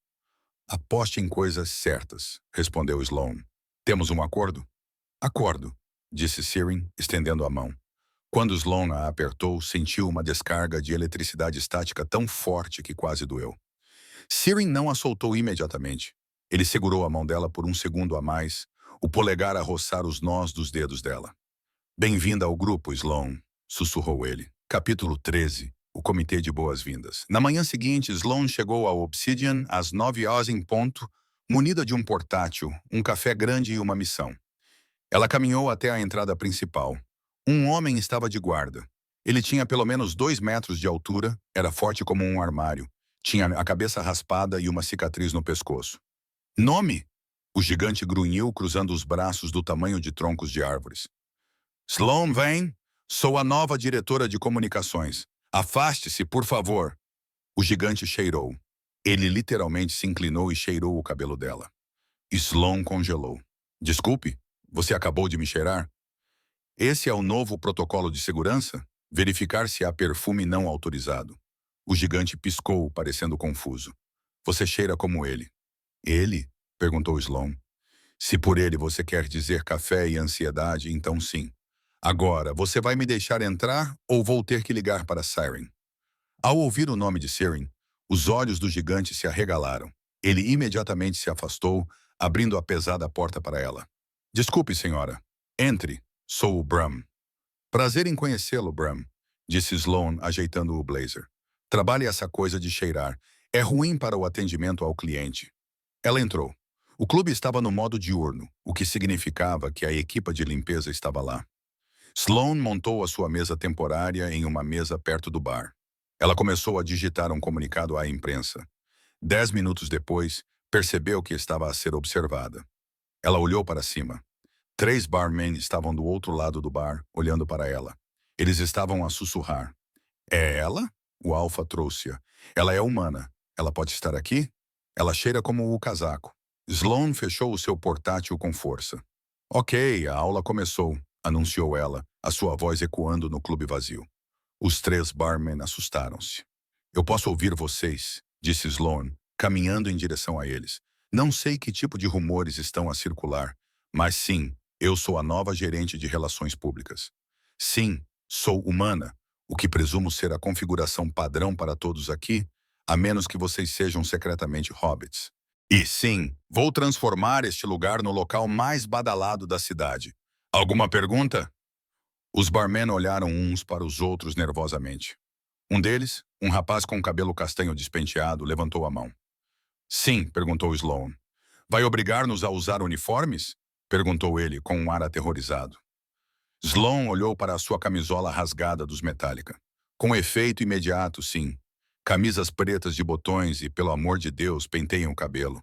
Aposte em coisas certas, respondeu Sloan. Temos um acordo? Acordo, disse Siren, estendendo a mão. Quando Sloan a apertou, sentiu uma descarga de eletricidade estática tão forte que quase doeu. Siren não a soltou imediatamente. Ele segurou a mão dela por um segundo a mais, o polegar a roçar os nós dos dedos dela. Bem-vinda ao grupo, Sloan, sussurrou ele. Capítulo 13. O Comitê de Boas-Vindas. Na manhã seguinte, Sloan chegou ao Obsidian às 9h em ponto, munida de um portátil, um café grande e uma missão. Ela caminhou até a entrada principal. Um homem estava de guarda. Ele tinha pelo menos 2 metros de altura, era forte como um armário. Tinha a cabeça raspada e uma cicatriz no pescoço. Nome? O gigante grunhiu, cruzando os braços do tamanho de troncos de árvores. Sloan Vane, sou a nova diretora de comunicações. Afaste-se, por favor. O gigante cheirou. Ele literalmente se inclinou e cheirou o cabelo dela. Sloan congelou. Desculpe, você acabou de me cheirar? Esse é o novo protocolo de segurança? Verificar se há perfume não autorizado. O gigante piscou, parecendo confuso. Você cheira como ele. Ele? Perguntou Sloan. Se por ele você quer dizer café e ansiedade, então sim. Agora, você vai me deixar entrar ou vou ter que ligar para Siren? Ao ouvir o nome de Siren, os olhos do gigante se arregalaram. Ele imediatamente se afastou, abrindo a pesada porta para ela. Desculpe, senhora. Entre. Sou o Bram. Prazer em conhecê-lo, Bram, disse Sloan, ajeitando o blazer. Trabalhe essa coisa de cheirar. É ruim para o atendimento ao cliente. Ela entrou. O clube estava no modo diurno, o que significava que a equipa de limpeza estava lá. Sloan montou a sua mesa temporária em uma mesa perto do bar. Ela começou a digitar um comunicado à imprensa. 10 minutos depois, percebeu que estava a ser observada. Ela olhou para cima. 3 barmen estavam do outro lado do bar, olhando para ela. Eles estavam a sussurrar. É ela? O Alfa trouxe-a. Ela é humana. Ela pode estar aqui? Ela cheira como o casaco. Sloan fechou o seu portátil com força. Ok, a aula começou, anunciou ela, a sua voz ecoando no clube vazio. Os 3 barmen assustaram-se. Eu posso ouvir vocês, disse Sloan, caminhando em direção a eles. Não sei que tipo de rumores estão a circular, mas sim, eu sou a nova gerente de relações públicas. Sim, sou humana, o que presumo ser a configuração padrão para todos aqui, a menos que vocês sejam secretamente hobbits. E sim, vou transformar este lugar no local mais badalado da cidade. Alguma pergunta? Os barmen olharam uns para os outros nervosamente. Um deles, um rapaz com cabelo castanho despenteado, levantou a mão. Sim, perguntou Sloan. Vai obrigar-nos a usar uniformes? Perguntou ele, com um ar aterrorizado. Sloan olhou para a sua camisola rasgada dos Metallica. Com efeito imediato, sim. Camisas pretas de botões e, pelo amor de Deus, penteiem o cabelo.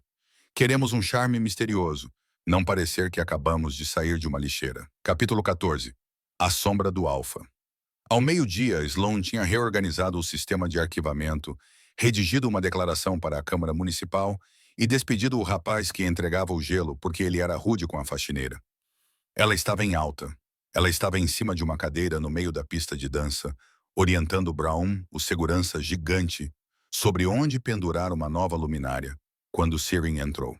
Queremos um charme misterioso, não parecer que acabamos de sair de uma lixeira. Capítulo 14. A sombra do Alfa. Ao meio-dia, Sloan tinha reorganizado o sistema de arquivamento, redigido uma declaração para a Câmara Municipal e despedido o rapaz que entregava o gelo porque ele era rude com a faxineira. Ela estava em alta. Ela estava em cima de uma cadeira no meio da pista de dança, orientando Brown, o segurança gigante, sobre onde pendurar uma nova luminária, quando Siren entrou.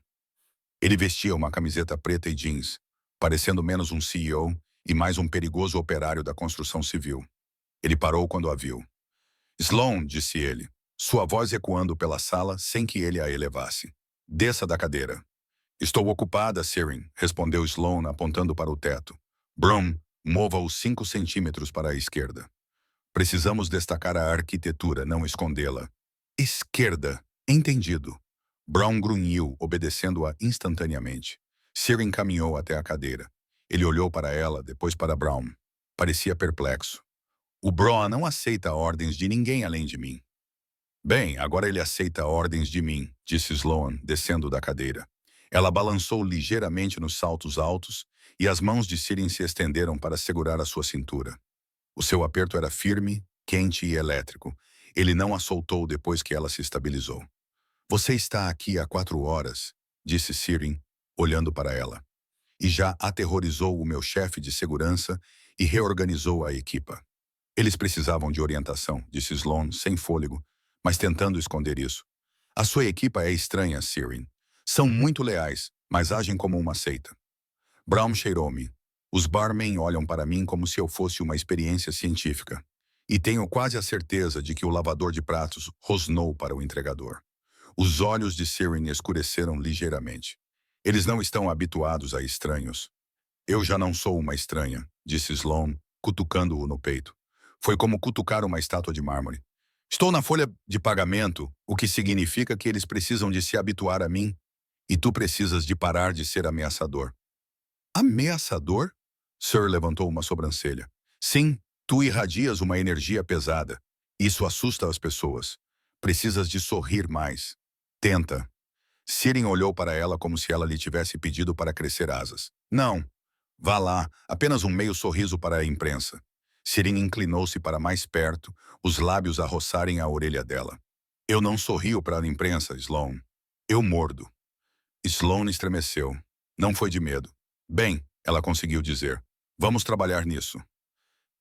Ele vestia uma camiseta preta e jeans, parecendo menos um CEO, e mais um perigoso operário da construção civil. Ele parou quando a viu. Sloane, disse ele, sua voz ecoando pela sala sem que ele a elevasse. Desça da cadeira. Estou ocupada, Sirin, respondeu Sloane apontando para o teto. Brown, mova-os 5 centímetros para a esquerda. Precisamos destacar a arquitetura, não escondê-la. Esquerda. Entendido. Brown grunhiu, obedecendo-a instantaneamente. Sirin caminhou até a cadeira. Ele olhou para ela, depois para Brown. Parecia perplexo. O Brown não aceita ordens de ninguém além de mim. Bem, agora ele aceita ordens de mim, disse Sloane, descendo da cadeira. Ela balançou ligeiramente nos saltos altos e as mãos de Sirin se estenderam para segurar a sua cintura. O seu aperto era firme, quente e elétrico. Ele não a soltou depois que ela se estabilizou. Você está aqui há 4 horas, disse Sirin, olhando para ela. E já aterrorizou o meu chefe de segurança e reorganizou a equipa. Eles precisavam de orientação, disse Sloane, sem fôlego, mas tentando esconder isso. A sua equipa é estranha, Sirin. São muito leais, mas agem como uma seita. Brown cheirou-me. Os barmen olham para mim como se eu fosse uma experiência científica. E tenho quase a certeza de que o lavador de pratos rosnou para o entregador. Os olhos de Sirin escureceram ligeiramente. Eles não estão habituados a estranhos. Eu já não sou uma estranha, disse Sloane, cutucando-o no peito. Foi como cutucar uma estátua de mármore. Estou na folha de pagamento, o que significa que eles precisam de se habituar a mim. E tu precisas de parar de ser ameaçador. Ameaçador? Sir levantou uma sobrancelha. Sim, tu irradias uma energia pesada. Isso assusta as pessoas. Precisas de sorrir mais. Tenta. Sirin olhou para ela como se ela lhe tivesse pedido para crescer asas. Não. Vá lá, apenas um meio sorriso para a imprensa. Sirin inclinou-se para mais perto, os lábios a roçarem a orelha dela. Eu não sorrio para a imprensa, Sloane. Eu mordo. Sloane estremeceu. Não foi de medo. Bem, ela conseguiu dizer. Vamos trabalhar nisso.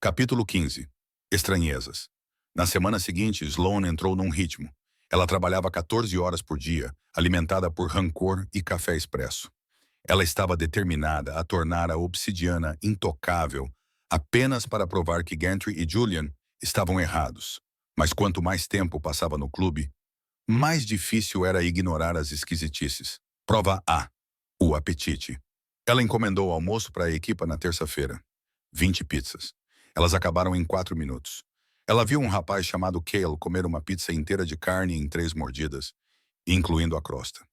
Capítulo 15. Estranhezas. Na semana seguinte, Sloane entrou num ritmo. Ela trabalhava 14 horas por dia, alimentada por rancor e café expresso. Ela estava determinada a tornar a obsidiana intocável apenas para provar que Gantry e Julian estavam errados. Mas quanto mais tempo passava no clube, mais difícil era ignorar as esquisitices. Prova A. O apetite. Ela encomendou o almoço para a equipa na terça-feira. 20 pizzas. Elas acabaram em 4 minutos. Ela viu um rapaz chamado Cale comer uma pizza inteira de carne em 3 mordidas, incluindo a crosta.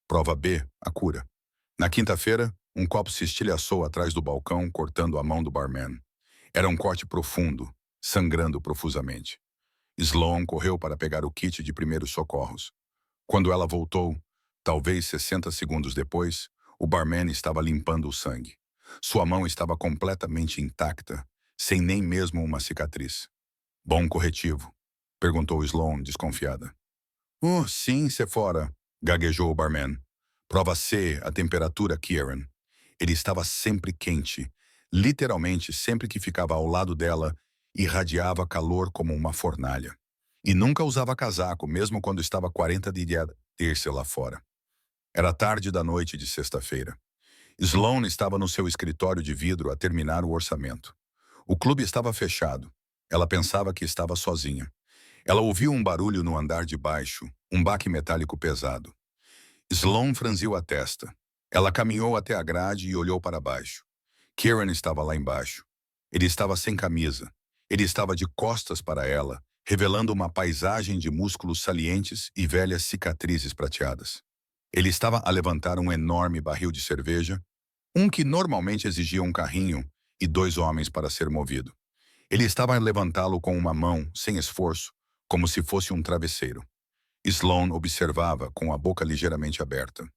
Prova B. A cura. Na quinta-feira, um copo se estilhaçou atrás do balcão, cortando a mão do barman. Era um corte profundo, sangrando profusamente. Sloane correu para pegar o kit de primeiros socorros. Quando ela voltou, talvez 60 segundos depois, o barman estava limpando o sangue. Sua mão estava completamente intacta, sem nem mesmo uma cicatriz. Bom corretivo? Perguntou Sloane, desconfiada. Sim, Sephora, gaguejou o barman. Prova C, a temperatura, Kieran. Ele estava sempre quente. Literalmente, sempre que ficava ao lado dela, irradiava calor como uma fornalha. E nunca usava casaco, mesmo quando estava 40 de terça lá fora. Era tarde da noite de sexta-feira. Sloane estava no seu escritório de vidro a terminar o orçamento. O clube estava fechado. Ela pensava que estava sozinha. Ela ouviu um barulho no andar de baixo, um baque metálico pesado. Sloane franziu a testa. Ela caminhou até a grade e olhou para baixo. Kieran estava lá embaixo. Ele estava sem camisa. Ele estava de costas para ela, revelando uma paisagem de músculos salientes e velhas cicatrizes prateadas. Ele estava a levantar um enorme barril de cerveja, um que normalmente exigia um carrinho e 2 homens para ser movido. Ele estava a levantá-lo com uma mão, sem esforço, como se fosse um travesseiro. Sloane observava com a boca ligeiramente aberta.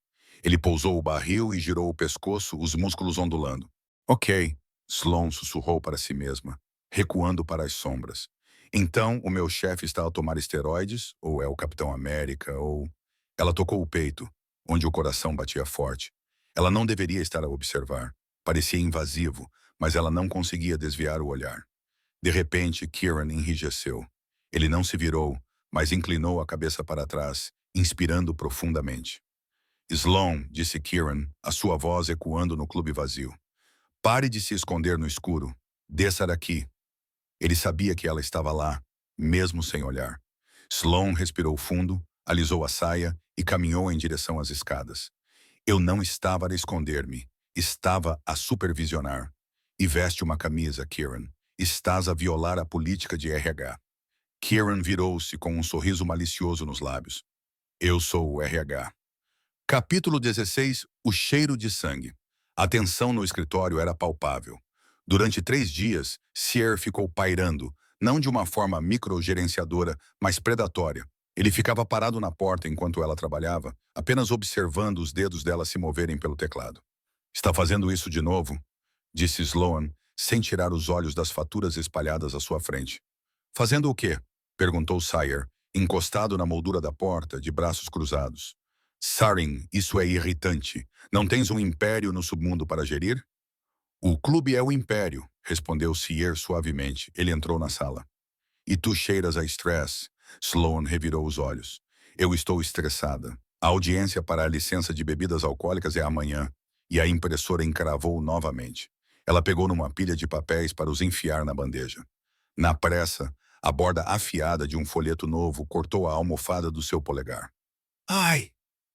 Ele pousou o barril e girou o pescoço, os músculos ondulando. Ok, Sloane sussurrou para si mesma, recuando para as sombras. Então, o meu chefe está a tomar esteroides, ou é o Capitão América, ou... Ela tocou o peito, onde o coração batia forte. Ela não deveria estar a observar. Parecia invasivo, mas ela não conseguia desviar o olhar. De repente, Kieran enrijeceu. Ele não se virou, mas inclinou a cabeça para trás, inspirando profundamente. Sloane, disse Kieran, a sua voz ecoando no clube vazio. Pare de se esconder no escuro. Desça daqui. Ele sabia que ela estava lá, mesmo sem olhar. Sloan respirou fundo, alisou a saia e caminhou em direção às escadas. Eu não estava a esconder-me. Estava a supervisionar. E veste uma camisa, Kieran. Estás a violar a política de RH. Kieran virou-se com um sorriso malicioso nos lábios. Eu sou o RH. Capítulo 16. O cheiro de sangue. A tensão no escritório era palpável. Durante 3 dias, Sier ficou pairando, não de uma forma microgerenciadora, mas predatória. Ele ficava parado na porta enquanto ela trabalhava, apenas observando os dedos dela se moverem pelo teclado. Está fazendo isso de novo? Disse Sloan, sem tirar os olhos das faturas espalhadas à sua frente. Fazendo o quê? Perguntou Sire, encostado na moldura da porta, de braços cruzados. Sarin, isso é irritante. Não tens um império no submundo para gerir? O clube é o império, respondeu Sier suavemente. Ele entrou na sala. E tu cheiras a stress. Sloan revirou os olhos. Eu estou estressada. A audiência para a licença de bebidas alcoólicas é amanhã. E a impressora encravou novamente. Ela pegou numa pilha de papéis para os enfiar na bandeja. Na pressa, a borda afiada de um folheto novo cortou a almofada do seu polegar. Ai!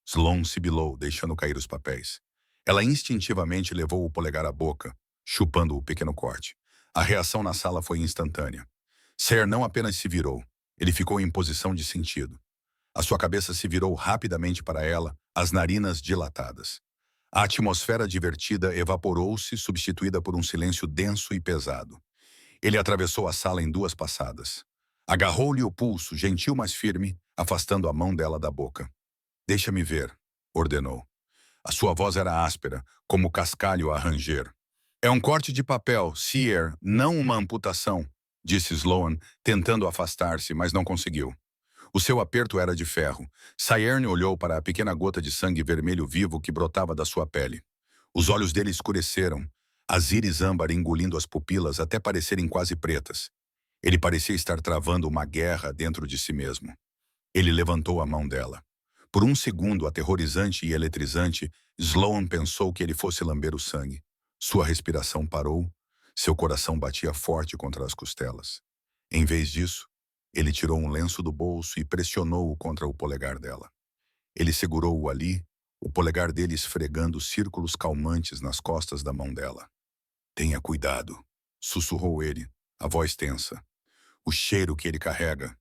Sloan sibilou, deixando cair os papéis. Ela instintivamente levou o polegar à boca, chupando o pequeno corte. A reação na sala foi instantânea. Ser não apenas se virou, ele ficou em posição de sentido. A sua cabeça se virou rapidamente para ela, as narinas dilatadas. A atmosfera divertida evaporou-se, substituída por um silêncio denso e pesado. Ele atravessou a sala em 2 passadas. Agarrou-lhe o pulso, gentil mas firme, afastando a mão dela da boca. Deixa-me ver, ordenou. A sua voz era áspera, como cascalho a ranger. É um corte de papel, Sier, não uma amputação, disse Sloan, tentando afastar-se, mas não conseguiu. O seu aperto era de ferro. Sayerne olhou para a pequena gota de sangue vermelho vivo que brotava da sua pele. Os olhos dele escureceram, as íris âmbar engolindo as pupilas até parecerem quase pretas. Ele parecia estar travando uma guerra dentro de si mesmo. Ele levantou a mão dela. Por um segundo aterrorizante e eletrizante, Sloan pensou que ele fosse lamber o sangue. Sua respiração parou, seu coração batia forte contra as costelas. Em vez disso, ele tirou um lenço do bolso e pressionou-o contra o polegar dela. Ele segurou-o ali, o polegar dele esfregando círculos calmantes nas costas da mão dela. Tenha cuidado, sussurrou ele, a voz tensa. O cheiro que ele carrega.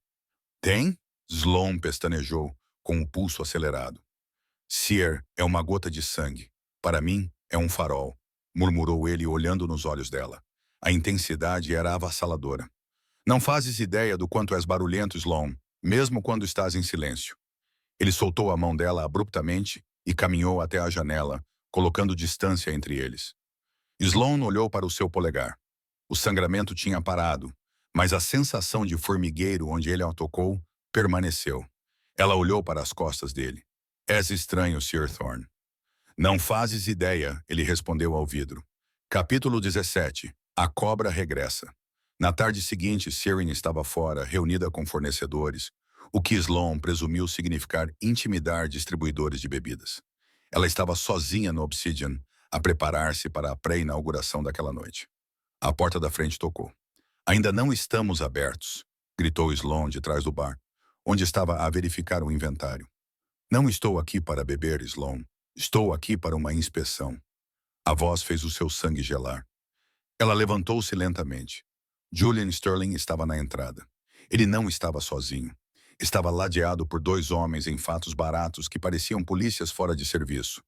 Tem? Sloan pestanejou, com o pulso acelerado. Sier é uma gota de sangue. Para mim, é um farol, murmurou ele olhando nos olhos dela. A intensidade era avassaladora. Não fazes ideia do quanto és barulhento, Sloan, mesmo quando estás em silêncio. Ele soltou a mão dela abruptamente e caminhou até a janela, colocando distância entre eles. Sloan olhou para o seu polegar. O sangramento tinha parado, mas a sensação de formigueiro onde ele a tocou permaneceu. Ela olhou para as costas dele. És estranho, Sir Thorne. Não fazes ideia, ele respondeu ao vidro. Capítulo 17. A cobra regressa. Na tarde seguinte, Siren estava fora, reunida com fornecedores, o que Sloan presumiu significar intimidar distribuidores de bebidas. Ela estava sozinha no Obsidian, a preparar-se para a pré-inauguração daquela noite. A porta da frente tocou. Ainda não estamos abertos, gritou Sloan de trás do bar, onde estava a verificar o inventário. Não estou aqui para beber, Sloan. Estou aqui para uma inspeção. A voz fez o seu sangue gelar. Ela levantou-se lentamente. Julian Sterling estava na entrada. Ele não estava sozinho. Estava ladeado por 2 homens em fatos baratos que pareciam polícias fora de serviço.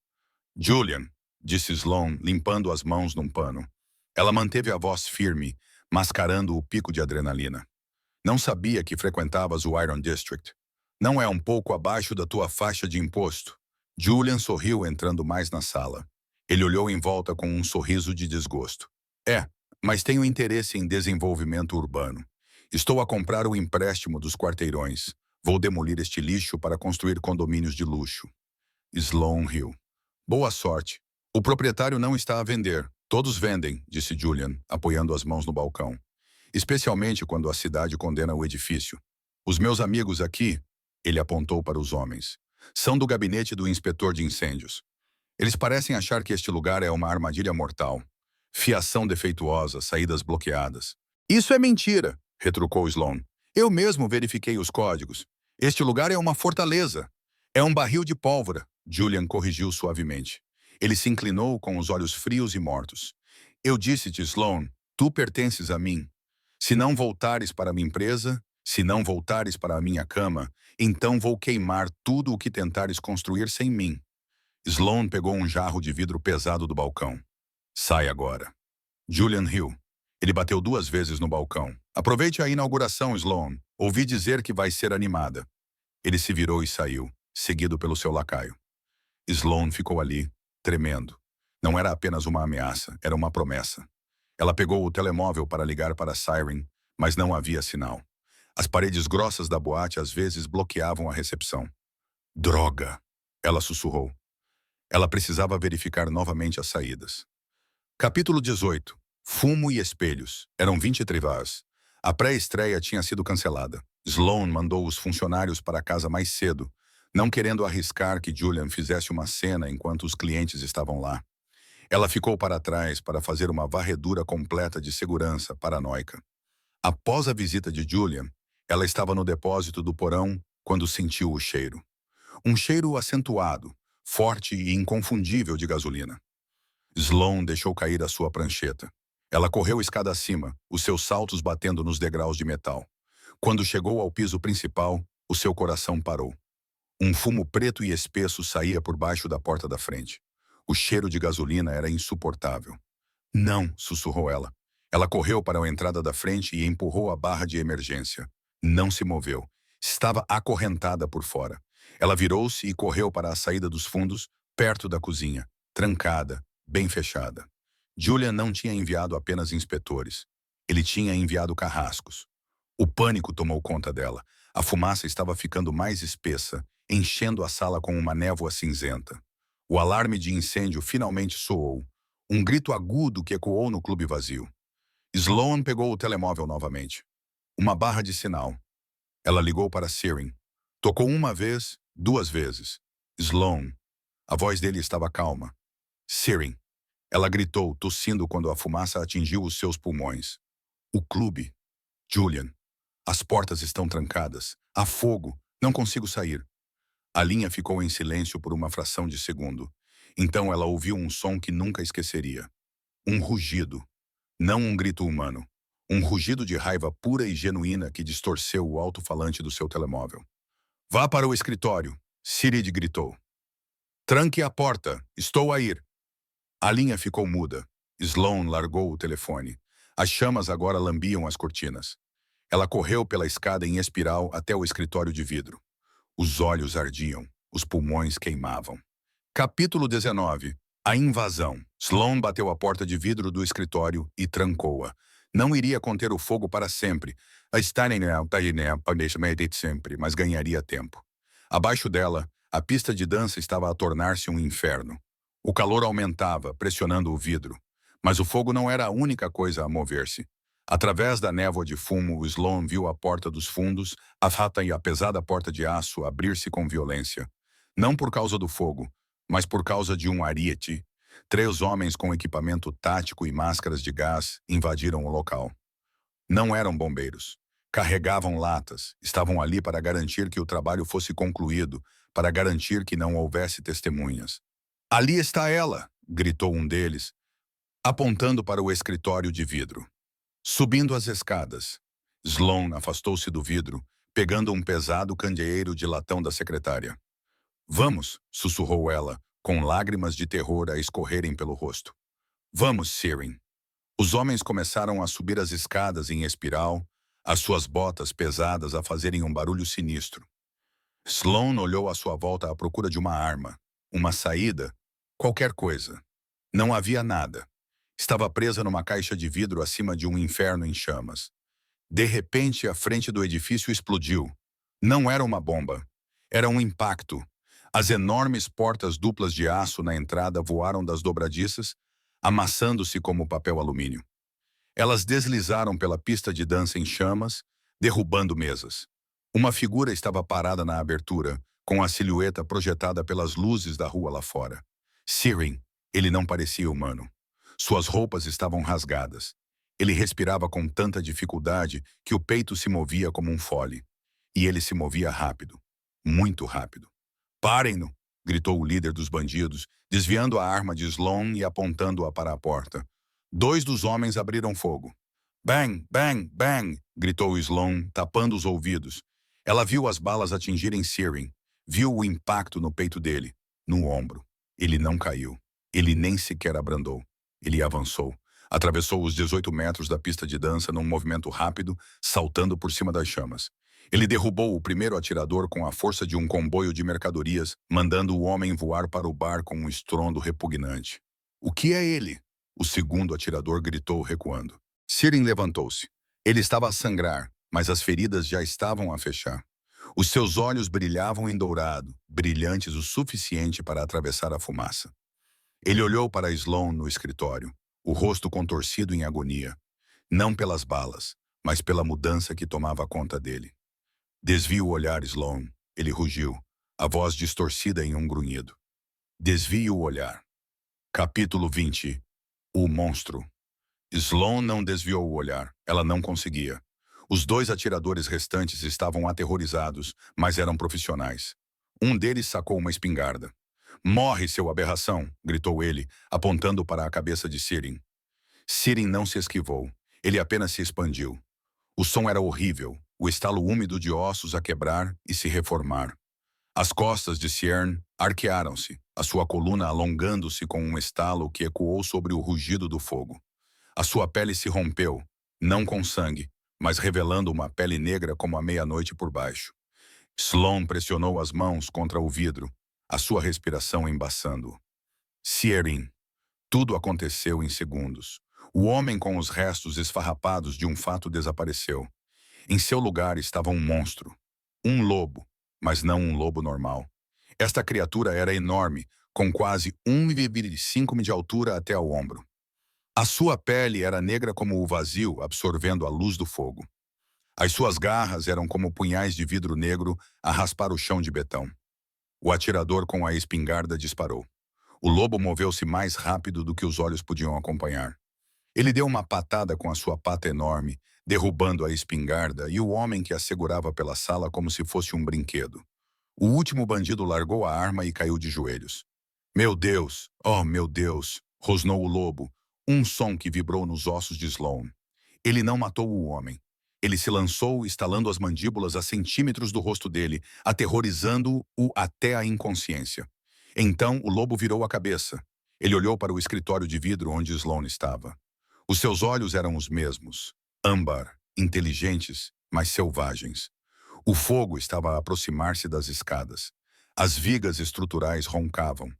Julian, disse Sloan, limpando as mãos num pano. Ela manteve a voz firme, mascarando o pico de adrenalina. Não sabia que frequentavas o Iron District. Não é um pouco abaixo da tua faixa de imposto? Julian sorriu entrando mais na sala. Ele olhou em volta com um sorriso de desgosto. É, mas tenho interesse em desenvolvimento urbano. Estou a comprar o empréstimo dos quarteirões. Vou demolir este lixo para construir condomínios de luxo. Sloan riu. Boa sorte. O proprietário não está a vender. Todos vendem, disse Julian, apoiando as mãos no balcão. Especialmente quando a cidade condena o edifício. Os meus amigos aqui, ele apontou para os homens, são do gabinete do inspetor de incêndios. Eles parecem achar que este lugar é uma armadilha mortal. Fiação defeituosa, saídas bloqueadas. Isso é mentira, retrucou Sloan. Eu mesmo verifiquei os códigos. Este lugar é uma fortaleza. É um barril de pólvora, Julian corrigiu suavemente. Ele se inclinou com os olhos frios e mortos. Eu disse-te, Sloan, tu pertences a mim. Se não voltares para a minha empresa, se não voltares para a minha cama, então vou queimar tudo o que tentares construir sem mim. Sloan pegou um jarro de vidro pesado do balcão. Sai agora. Julian riu. Ele bateu 2 vezes no balcão. Aproveite a inauguração, Sloan. Ouvi dizer que vai ser animada. Ele se virou e saiu, seguido pelo seu lacaio. Sloan ficou ali, tremendo. Não era apenas uma ameaça, era uma promessa. Ela pegou o telemóvel para ligar para a Siren, mas não havia sinal. As paredes grossas da boate às vezes bloqueavam a recepção. Droga! Ela sussurrou. Ela precisava verificar novamente as saídas. Capítulo 18. Fumo e espelhos. Eram 20 trivás. A pré-estreia tinha sido cancelada. Sloan mandou os funcionários para casa mais cedo, não querendo arriscar que Julian fizesse uma cena enquanto os clientes estavam lá. Ela ficou para trás para fazer uma varredura completa de segurança paranoica. Após a visita de Julian, ela estava no depósito do porão quando sentiu o cheiro. Um cheiro acentuado, forte e inconfundível de gasolina. Sloan deixou cair a sua prancheta. Ela correu escada acima, os seus saltos batendo nos degraus de metal. Quando chegou ao piso principal, o seu coração parou. Um fumo preto e espesso saía por baixo da porta da frente. O cheiro de gasolina era insuportável. Não, sussurrou ela. Ela correu para a entrada da frente e empurrou a barra de emergência. Não se moveu. Estava acorrentada por fora. Ela virou-se e correu para a saída dos fundos, perto da cozinha, trancada, bem fechada. Julian não tinha enviado apenas inspetores. Ele tinha enviado carrascos. O pânico tomou conta dela. A fumaça estava ficando mais espessa, enchendo a sala com uma névoa cinzenta. O alarme de incêndio finalmente soou. Um grito agudo que ecoou no clube vazio. Sloan pegou o telemóvel novamente. Uma barra de sinal. Ela ligou para Siren. Tocou 1 vez, 2 vezes. Sloan. A voz dele estava calma. Siren. Ela gritou, tossindo quando a fumaça atingiu os seus pulmões. O clube. Julian. As portas estão trancadas. Há fogo. Não consigo sair. A linha ficou em silêncio por uma fração de segundo. Então ela ouviu um som que nunca esqueceria. Um rugido. Não um grito humano. Um rugido de raiva pura e genuína que distorceu o alto-falante do seu telemóvel. Vá para o escritório, Sirid gritou. Tranque a porta. Estou a ir. A linha ficou muda. Sloan largou o telefone. As chamas agora lambiam as cortinas. Ela correu pela escada em espiral até o escritório de vidro. Os olhos ardiam. Os pulmões queimavam. Capítulo 19. A invasão. Sloan bateu a porta de vidro do escritório e trancou-a. Não iria conter o fogo para sempre. Sempre, mas ganharia tempo. Abaixo dela, a pista de dança estava a tornar-se um inferno. O calor aumentava, pressionando o vidro. Mas o fogo não era a única coisa a mover-se. Através da névoa de fumo, Sloan viu a porta dos fundos, a rata e a pesada porta de aço abrir-se com violência. Não por causa do fogo, mas por causa de um ariete. 3 homens com equipamento tático e máscaras de gás invadiram o local. Não eram bombeiros. Carregavam latas, estavam ali para garantir que o trabalho fosse concluído, para garantir que não houvesse testemunhas. Ali está ela, gritou um deles, apontando para o escritório de vidro. Subindo as escadas, Sloan afastou-se do vidro, pegando um pesado candeeiro de latão da secretária. Vamos, sussurrou ela, com lágrimas de terror a escorrerem pelo rosto. Vamos, Siren. Os homens começaram a subir as escadas em espiral, as suas botas pesadas a fazerem um barulho sinistro. Sloan olhou à sua volta à procura de uma arma, uma saída, qualquer coisa. Não havia nada. Estava presa numa caixa de vidro acima de um inferno em chamas. De repente, a frente do edifício explodiu. Não era uma bomba. Era um impacto. As enormes portas duplas de aço na entrada voaram das dobradiças, amassando-se como papel alumínio. Elas deslizaram pela pista de dança em chamas, derrubando mesas. Uma figura estava parada na abertura, com a silhueta projetada pelas luzes da rua lá fora. Siren, ele não parecia humano. Suas roupas estavam rasgadas. Ele respirava com tanta dificuldade que o peito se movia como um fole. E ele se movia rápido, muito rápido. "Parem-no!" gritou o líder dos bandidos, desviando a arma de Sloan e apontando-a para a porta. Dois dos homens abriram fogo. "Bang, bang, bang!" gritou Sloan, tapando os ouvidos. Ela viu as balas atingirem Siren. Viu o impacto no peito dele, no ombro. Ele não caiu. Ele nem sequer abrandou. Ele avançou. Atravessou os 18 metros da pista de dança num movimento rápido, saltando por cima das chamas. Ele derrubou o primeiro atirador com a força de um comboio de mercadorias, mandando o homem voar para o bar com um estrondo repugnante. "O que é ele?" o segundo atirador gritou, recuando. Siren levantou-se. Ele estava a sangrar, mas as feridas já estavam a fechar. Os seus olhos brilhavam em dourado, brilhantes o suficiente para atravessar a fumaça. Ele olhou para Sloan no escritório, o rosto contorcido em agonia. Não pelas balas, mas pela mudança que tomava conta dele. "Desvie o olhar, Sloan", ele rugiu, a voz distorcida em um grunhido. "Desvie o olhar." Capítulo 20. O monstro. Sloan não desviou o olhar. Ela não conseguia. Os dois atiradores restantes estavam aterrorizados, mas eram profissionais. Um deles sacou uma espingarda. "Morre, seu aberração!" gritou ele, apontando para a cabeça de Siren. Siren não se esquivou. Ele apenas se expandiu. O som era horrível, o estalo úmido de ossos a quebrar e se reformar. As costas de Siren arquearam-se, a sua coluna alongando-se com um estalo que ecoou sobre o rugido do fogo. A sua pele se rompeu, não com sangue, mas revelando uma pele negra como a meia-noite por baixo. Sloan pressionou as mãos contra o vidro, a sua respiração embaçando. Siren. Tudo aconteceu em segundos. O homem com os restos esfarrapados de um fato desapareceu. Em seu lugar estava um monstro. Um lobo, mas não um lobo normal. Esta criatura era enorme, com quase 1,5 de altura até ao ombro. A sua pele era negra como o vazio, absorvendo a luz do fogo. As suas garras eram como punhais de vidro negro a raspar o chão de betão. O atirador com a espingarda disparou. O lobo moveu-se mais rápido do que os olhos podiam acompanhar. Ele deu uma patada com a sua pata enorme, derrubando a espingarda e o homem que a segurava pela sala como se fosse um brinquedo. O último bandido largou a arma e caiu de joelhos. "Meu Deus! Oh, meu Deus!" rosnou o lobo, um som que vibrou nos ossos de Sloan. Ele não matou o homem. Ele se lançou, estalando as mandíbulas a centímetros do rosto dele, aterrorizando-o até a inconsciência. Então, o lobo virou a cabeça. Ele olhou para o escritório de vidro onde Sloan estava. Os seus olhos eram os mesmos, âmbar, inteligentes, mas selvagens. O fogo estava a aproximar-se das escadas. As vigas estruturais roncavam.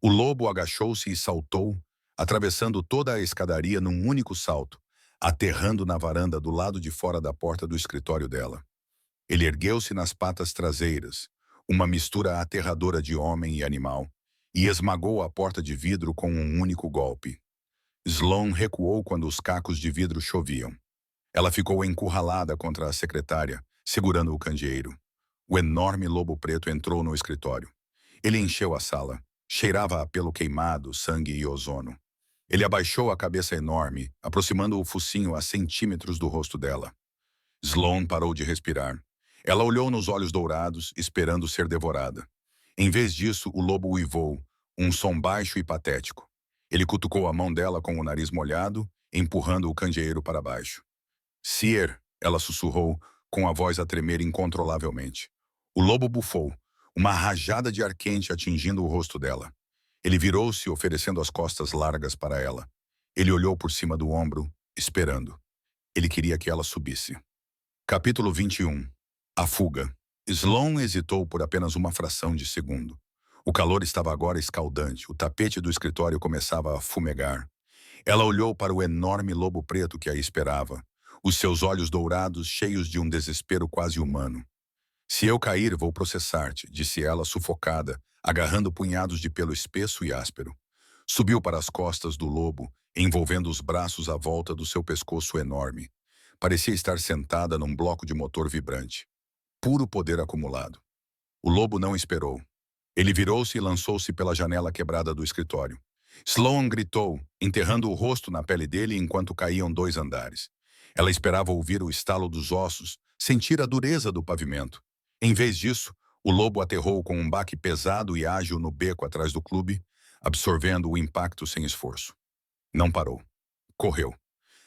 O lobo agachou-se e saltou, atravessando toda a escadaria num único salto, aterrando na varanda do lado de fora da porta do escritório dela. Ele ergueu-se nas patas traseiras, uma mistura aterradora de homem e animal, e esmagou a porta de vidro com um único golpe. Sloan recuou quando os cacos de vidro choviam. Ela ficou encurralada contra a secretária, segurando o candeeiro. O enorme lobo preto entrou no escritório. Ele encheu a sala. Cheirava a pelo queimado, sangue e ozono. Ele abaixou a cabeça enorme, aproximando o focinho a centímetros do rosto dela. Sloan parou de respirar. Ela olhou nos olhos dourados, esperando ser devorada. Em vez disso, o lobo uivou, um som baixo e patético. Ele cutucou a mão dela com o nariz molhado, empurrando o candeeiro para baixo. "Sier", ela sussurrou, com a voz a tremer incontrolavelmente. O lobo bufou, uma rajada de ar quente atingindo o rosto dela. Ele virou-se, oferecendo as costas largas para ela. Ele olhou por cima do ombro, esperando. Ele queria que ela subisse. Capítulo 21. A fuga. Sloan hesitou por apenas uma fração de segundo. O calor estava agora escaldante, o tapete do escritório começava a fumegar. Ela olhou para o enorme lobo preto que a esperava, os seus olhos dourados cheios de um desespero quase humano. "Se eu cair, vou processar-te", disse ela, sufocada, agarrando punhados de pelo espesso e áspero. Subiu para as costas do lobo, envolvendo os braços à volta do seu pescoço enorme. Parecia estar sentada num bloco de motor vibrante. Puro poder acumulado. O lobo não esperou. Ele virou-se e lançou-se pela janela quebrada do escritório. Sloan gritou, enterrando o rosto na pele dele enquanto caíam 2 andares. Ela esperava ouvir o estalo dos ossos, sentir a dureza do pavimento. Em vez disso, o lobo aterrou com um baque pesado e ágil no beco atrás do clube, absorvendo o impacto sem esforço. Não parou. Correu.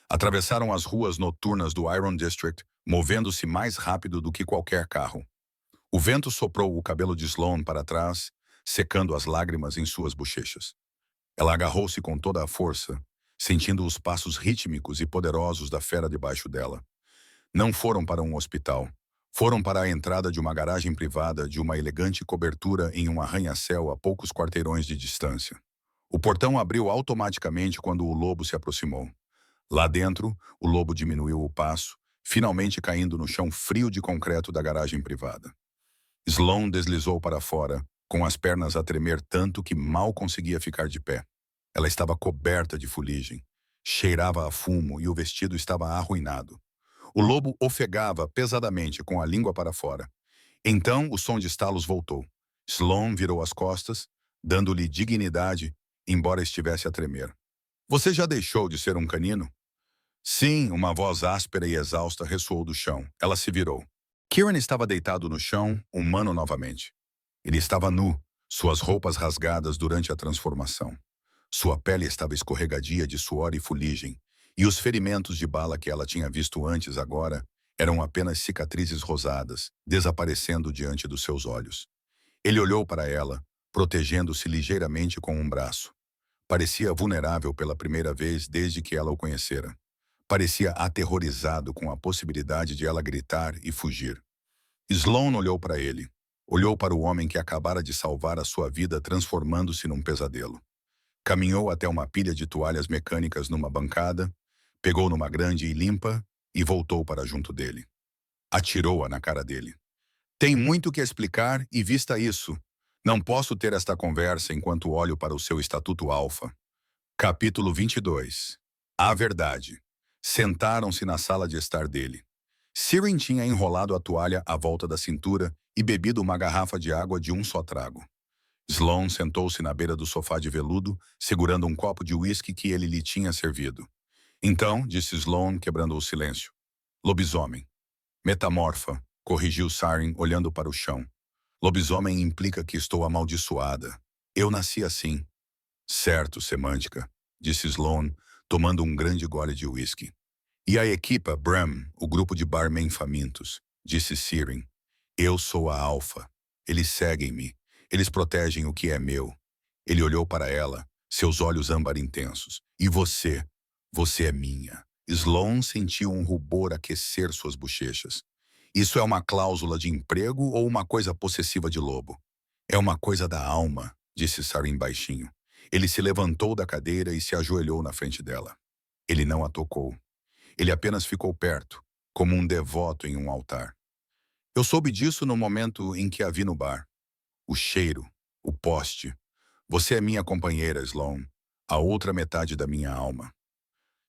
Atravessaram as ruas noturnas do Iron District, movendo-se mais rápido do que qualquer carro. O vento soprou o cabelo de Sloan para trás, secando as lágrimas em suas bochechas. Ela agarrou-se com toda a força, sentindo os passos rítmicos e poderosos da fera debaixo dela. Não foram para um hospital. Foram para a entrada de uma garagem privada de uma elegante cobertura em um arranha-céu a poucos quarteirões de distância. O portão abriu automaticamente quando o lobo se aproximou. Lá dentro, o lobo diminuiu o passo, finalmente caindo no chão frio de concreto da garagem privada. Sloan deslizou para fora, com as pernas a tremer tanto que mal conseguia ficar de pé. Ela estava coberta de fuligem, cheirava a fumo e o vestido estava arruinado. O lobo ofegava pesadamente com a língua para fora. Então o som de estalos voltou. Sloan virou as costas, dando-lhe dignidade, embora estivesse a tremer. Você já deixou de ser um canino? Sim, uma voz áspera e exausta ressoou do chão. Ela se virou. Kieran estava deitado no chão, humano novamente. Ele estava nu, suas roupas rasgadas durante a transformação. Sua pele estava escorregadia de suor e fuligem, e os ferimentos de bala que ela tinha visto antes agora eram apenas cicatrizes rosadas, desaparecendo diante dos seus olhos. Ele olhou para ela, protegendo-se ligeiramente com um braço. Parecia vulnerável pela primeira vez desde que ela o conhecera. Parecia aterrorizado com a possibilidade de ela gritar e fugir. Sloan olhou para ele. Olhou para o homem que acabara de salvar a sua vida transformando-se num pesadelo. Caminhou até uma pilha de toalhas mecânicas numa bancada, pegou numa grande e limpa e voltou para junto dele. Atirou-a na cara dele. Tem muito que explicar e vista isso. Não posso ter esta conversa enquanto olho para o seu estatuto alfa. Capítulo 22. A verdade. Sentaram-se na sala de estar dele. Siren tinha enrolado a toalha à volta da cintura e bebido uma garrafa de água de um só trago. Sloan sentou-se na beira do sofá de veludo, segurando um copo de uísque que ele lhe tinha servido. Então, disse Sloan, quebrando o silêncio. Lobisomem. Metamorfa, corrigiu Siren, olhando para o chão. Lobisomem implica que estou amaldiçoada. Eu nasci assim. Certo, semântica, disse Sloan, tomando um grande gole de uísque. E a equipa Bram, o grupo de barmen famintos, disse Siren. Eu sou a Alfa. Eles seguem-me. Eles protegem o que é meu. Ele olhou para ela, seus olhos âmbar intensos. E você? Você é minha. Sloan sentiu um rubor aquecer suas bochechas. Isso é uma cláusula de emprego ou uma coisa possessiva de lobo? É uma coisa da alma, disse Siren baixinho. Ele se levantou da cadeira e se ajoelhou na frente dela. Ele não a tocou. Ele apenas ficou perto, como um devoto em um altar. Eu soube disso no momento em que a vi no bar. O cheiro, o poste. Você é minha companheira, Sloan. A outra metade da minha alma.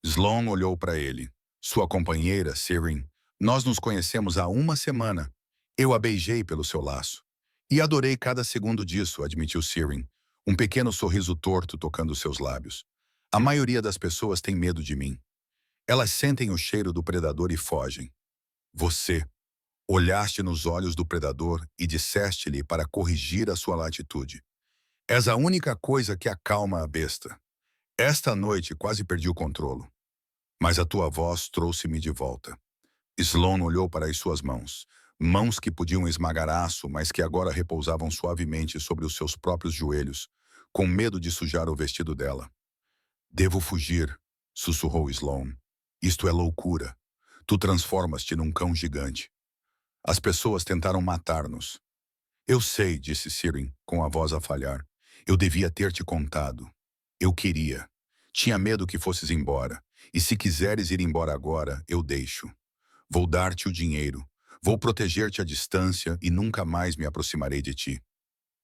Sloan olhou para ele. Sua companheira, Siren. Nós nos conhecemos há uma semana. Eu a beijei pelo seu laço. E adorei cada segundo disso, admitiu Siren. Um pequeno sorriso torto tocando seus lábios. A maioria das pessoas tem medo de mim. Elas sentem o cheiro do predador e fogem. Você olhaste nos olhos do predador e disseste-lhe para corrigir a sua latitude. És a única coisa que acalma a besta. Esta noite quase perdi o controlo. Mas a tua voz trouxe-me de volta. Sloan olhou para as suas mãos. Mãos que podiam esmagar aço, mas que agora repousavam suavemente sobre os seus próprios joelhos, com medo de sujar o vestido dela. Devo fugir, sussurrou Sloan. Isto é loucura. Tu transformas-te num cão gigante. As pessoas tentaram matar-nos. Eu sei, disse Siren, com a voz a falhar. Eu devia ter te contado. Eu queria. Tinha medo que fosses embora. E se quiseres ir embora agora, eu deixo. Vou dar-te o dinheiro. Vou proteger-te à distância e nunca mais me aproximarei de ti.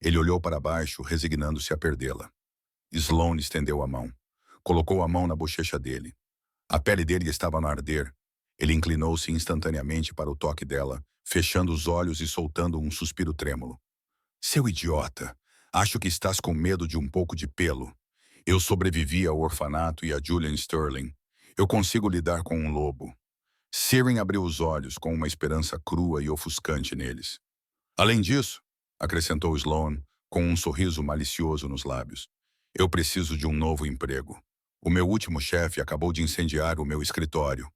Ele olhou para baixo, resignando-se a perdê-la. Sloan estendeu a mão. Colocou a mão na bochecha dele. A pele dele estava a arder. Ele inclinou-se instantaneamente para o toque dela, fechando os olhos e soltando um suspiro trêmulo. Seu idiota! Acho que estás com medo de um pouco de pelo. Eu sobrevivi ao orfanato e a Julian Sterling. Eu consigo lidar com um lobo. Siren abriu os olhos com uma esperança crua e ofuscante neles. Além disso, acrescentou Sloane, com um sorriso malicioso nos lábios, eu preciso de um novo emprego. O meu último chefe acabou de incendiar o meu escritório.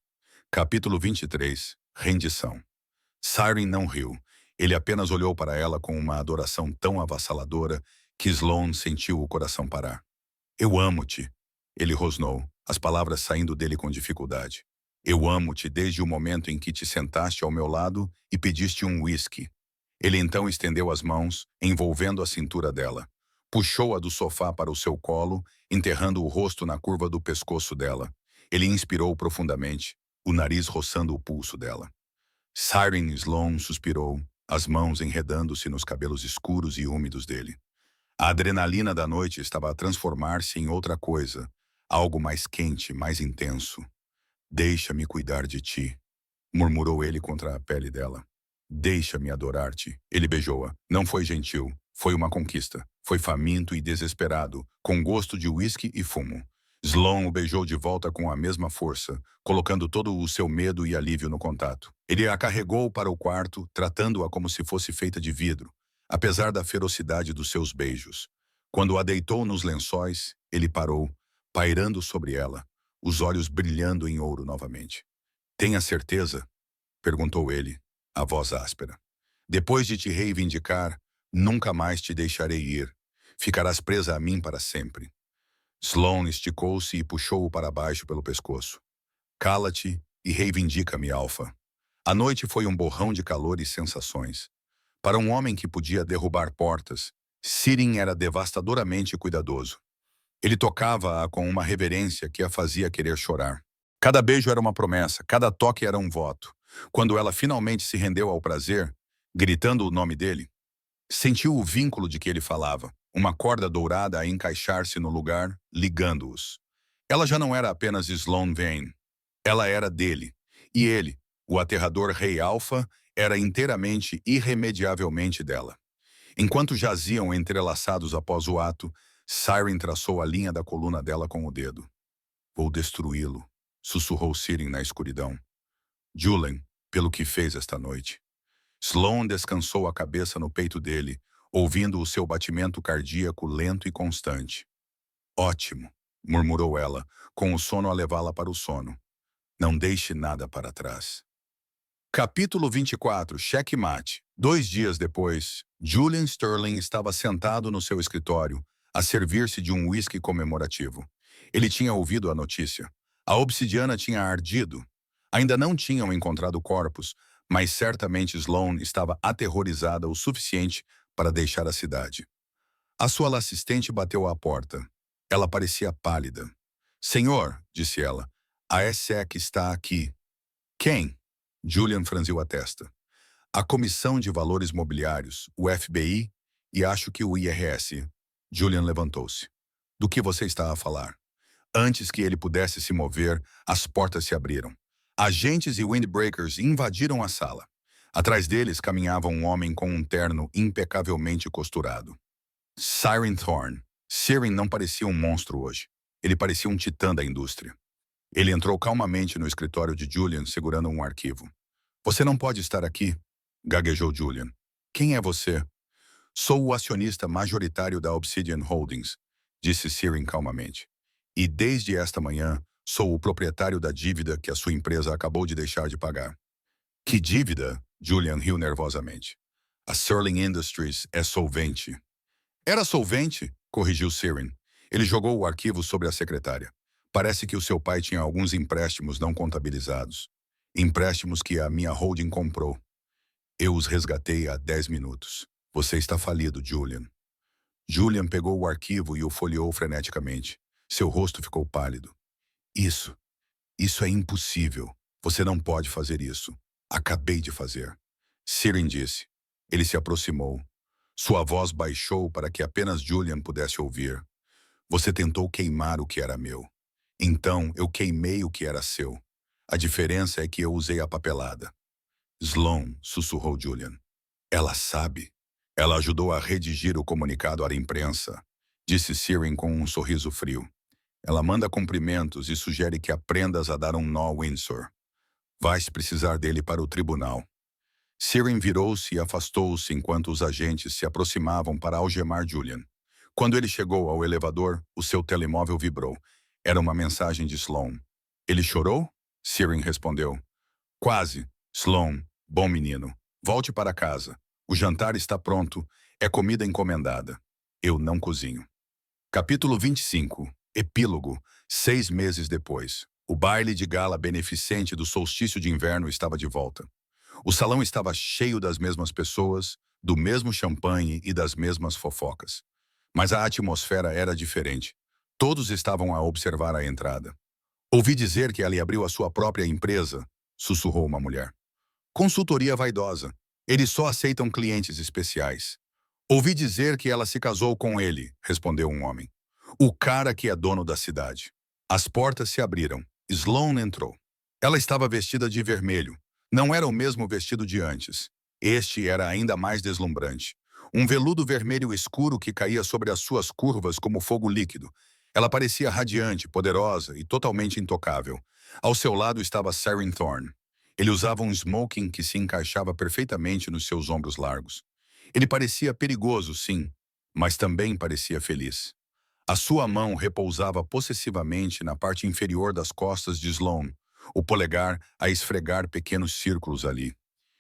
Capítulo 23. Rendição. Siren não riu. Ele apenas olhou para ela com uma adoração tão avassaladora que Sloane sentiu o coração parar. Eu amo-te, ele rosnou, as palavras saindo dele com dificuldade. Eu amo-te desde o momento em que te sentaste ao meu lado e pediste um whisky. Ele então estendeu as mãos, envolvendo a cintura dela. Puxou-a do sofá para o seu colo, enterrando o rosto na curva do pescoço dela. Ele inspirou profundamente, o nariz roçando o pulso dela. Siren Sloane suspirou, as mãos enredando-se nos cabelos escuros e úmidos dele. A adrenalina da noite estava a transformar-se em outra coisa, algo mais quente, mais intenso. Deixa-me cuidar de ti, murmurou ele contra a pele dela. Deixa-me adorar-te. Ele beijou-a. Não foi gentil. Foi uma conquista. Foi faminto e desesperado, com gosto de uísque e fumo. Sloane o beijou de volta com a mesma força, colocando todo o seu medo e alívio no contato. Ele a carregou para o quarto, tratando-a como se fosse feita de vidro, apesar da ferocidade dos seus beijos. Quando a deitou nos lençóis, ele parou, pairando sobre ela, os olhos brilhando em ouro novamente. Tenha certeza? Perguntou ele, a voz áspera. Depois de te reivindicar, nunca mais te deixarei ir. Ficarás presa a mim para sempre. Sloane esticou-se e puxou-o para baixo pelo pescoço. Cala-te e reivindica-me, Alfa. A noite foi um borrão de calor e sensações. Para um homem que podia derrubar portas, Siren era devastadoramente cuidadoso. Ele tocava-a com uma reverência que a fazia querer chorar. Cada beijo era uma promessa, cada toque era um voto. Quando ela finalmente se rendeu ao prazer, gritando o nome dele, sentiu o vínculo de que ele falava, uma corda dourada a encaixar-se no lugar, ligando-os. Ela já não era apenas Sloane Vane. Ela era dele. E ele, o aterrador Rei Alfa, era inteiramente, irremediavelmente dela. Enquanto jaziam entrelaçados após o ato, Siren traçou a linha da coluna dela com o dedo. Vou destruí-lo, sussurrou Siren na escuridão. Julian, pelo que fez esta noite. Sloane descansou a cabeça no peito dele, ouvindo o seu batimento cardíaco lento e constante. Ótimo, murmurou ela, com o sono a levá-la para o sono. Não deixe nada para trás. Capítulo 24. Checkmate. 2 dias depois, Julian Sterling estava sentado no seu escritório, a servir-se de um uísque comemorativo. Ele tinha ouvido a notícia. A obsidiana tinha ardido. Ainda não tinham encontrado corpos, mas certamente Sloane estava aterrorizada o suficiente para deixar a cidade. A sua assistente bateu à porta. Ela parecia pálida. Senhor, disse ela, a ESSEC está aqui. Quem? Julian franziu a testa. A Comissão de Valores Mobiliários, o FBI, e acho que o IRS. Julian levantou-se. Do que você está a falar? Antes que ele pudesse se mover, as portas se abriram. Agentes e windbreakers invadiram a sala. Atrás deles caminhava um homem com um terno impecavelmente costurado. Siren Thorne. Siren não parecia um monstro hoje. Ele parecia um titã da indústria. Ele entrou calmamente no escritório de Julian, segurando um arquivo. Você não pode estar aqui, gaguejou Julian. Quem é você? Sou o acionista majoritário da Obsidian Holdings, disse Siren calmamente. E desde esta manhã, sou o proprietário da dívida que a sua empresa acabou de deixar de pagar. Que dívida? Julian riu nervosamente. A Sterling Industries é solvente. Era solvente? Corrigiu Siren. Ele jogou o arquivo sobre a secretária. Parece que o seu pai tinha alguns empréstimos não contabilizados. Empréstimos que a minha holding comprou. Eu os resgatei há 10 minutos. Você está falido, Julian. Julian pegou o arquivo e o folheou freneticamente. Seu rosto ficou pálido. Isso é impossível. Você não pode fazer isso. Acabei de fazer. Siren disse. Ele se aproximou. Sua voz baixou para que apenas Julian pudesse ouvir. Você tentou queimar o que era meu. Então, eu queimei o que era seu. A diferença é que eu usei a papelada. Sloane, sussurrou Julian. Ela sabe. Ela ajudou a redigir o comunicado à imprensa. disse Siren com um sorriso frio. Ela manda cumprimentos e sugere que aprendas a dar um nó Windsor. Vais precisar dele para o tribunal. Siren virou-se e afastou-se enquanto os agentes se aproximavam para algemar Julian. Quando ele chegou ao elevador, o seu telemóvel vibrou. Era uma mensagem de Sloan. Ele chorou? Siren respondeu. Quase. Sloan, bom menino. Volte para casa. O jantar está pronto. É comida encomendada. Eu não cozinho. Capítulo 25. Epílogo. 6 meses depois. O baile de gala beneficente do solstício de inverno estava de volta. O salão estava cheio das mesmas pessoas, do mesmo champanhe e das mesmas fofocas. Mas a atmosfera era diferente. Todos estavam a observar a entrada. Ouvi dizer que ele abriu a sua própria empresa, sussurrou uma mulher. Consultoria vaidosa. Eles só aceitam clientes especiais. Ouvi dizer que ela se casou com ele, respondeu um homem. O cara que é dono da cidade. As portas se abriram. Sloan entrou. Ela estava vestida de vermelho. Não era o mesmo vestido de antes. Este era ainda mais deslumbrante. Um veludo vermelho escuro que caía sobre as suas curvas como fogo líquido. Ela parecia radiante, poderosa e totalmente intocável. Ao seu lado estava Saren Thorne. Ele usava um smoking que se encaixava perfeitamente nos seus ombros largos. Ele parecia perigoso, sim, mas também parecia feliz. A sua mão repousava possessivamente na parte inferior das costas de Sloan, o polegar a esfregar pequenos círculos ali.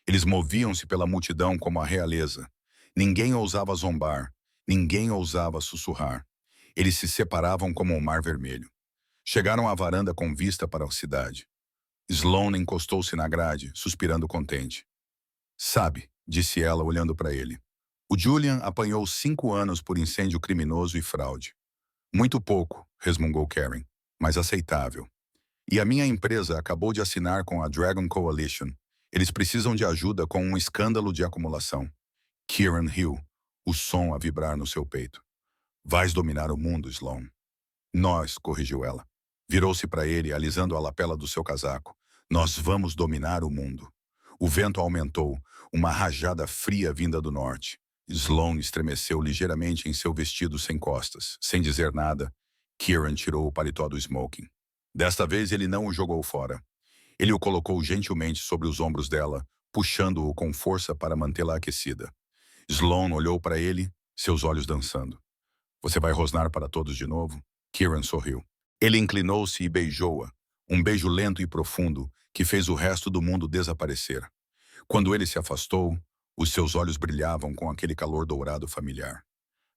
Eles moviam-se pela multidão como a realeza. Ninguém ousava zombar, ninguém ousava sussurrar. Eles se separavam como o mar vermelho. Chegaram à varanda com vista para a cidade. Sloan encostou-se na grade, suspirando contente. Sabe, disse ela olhando para ele. O Julian apanhou 5 anos por incêndio criminoso e fraude. Muito pouco, resmungou Karen, mas aceitável. E a minha empresa acabou de assinar com a Dragon Coalition. Eles precisam de ajuda com um escândalo de acumulação. Kieran riu, o som a vibrar no seu peito. Vais dominar o mundo, Sloan. Nós, corrigiu ela. Virou-se para ele, alisando a lapela do seu casaco. Nós vamos dominar o mundo. O vento aumentou, uma rajada fria vinda do norte. Sloan estremeceu ligeiramente em seu vestido sem costas. Sem dizer nada, Kieran tirou o paletó do smoking. Desta vez ele não o jogou fora. Ele o colocou gentilmente sobre os ombros dela, puxando-o com força para mantê-la aquecida. Sloan olhou para ele, seus olhos dançando. Você vai rosnar para todos de novo? Kieran sorriu. Ele inclinou-se e beijou-a, um beijo lento e profundo que fez o resto do mundo desaparecer. Quando ele se afastou, os seus olhos brilhavam com aquele calor dourado familiar.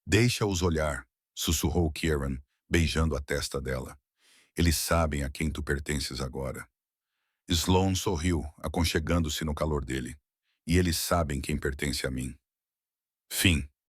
Deixa-os olhar, sussurrou Kieran, beijando a testa dela. Eles sabem a quem tu pertences agora. Sloan sorriu, aconchegando-se no calor dele. E eles sabem quem pertence a mim. Fim.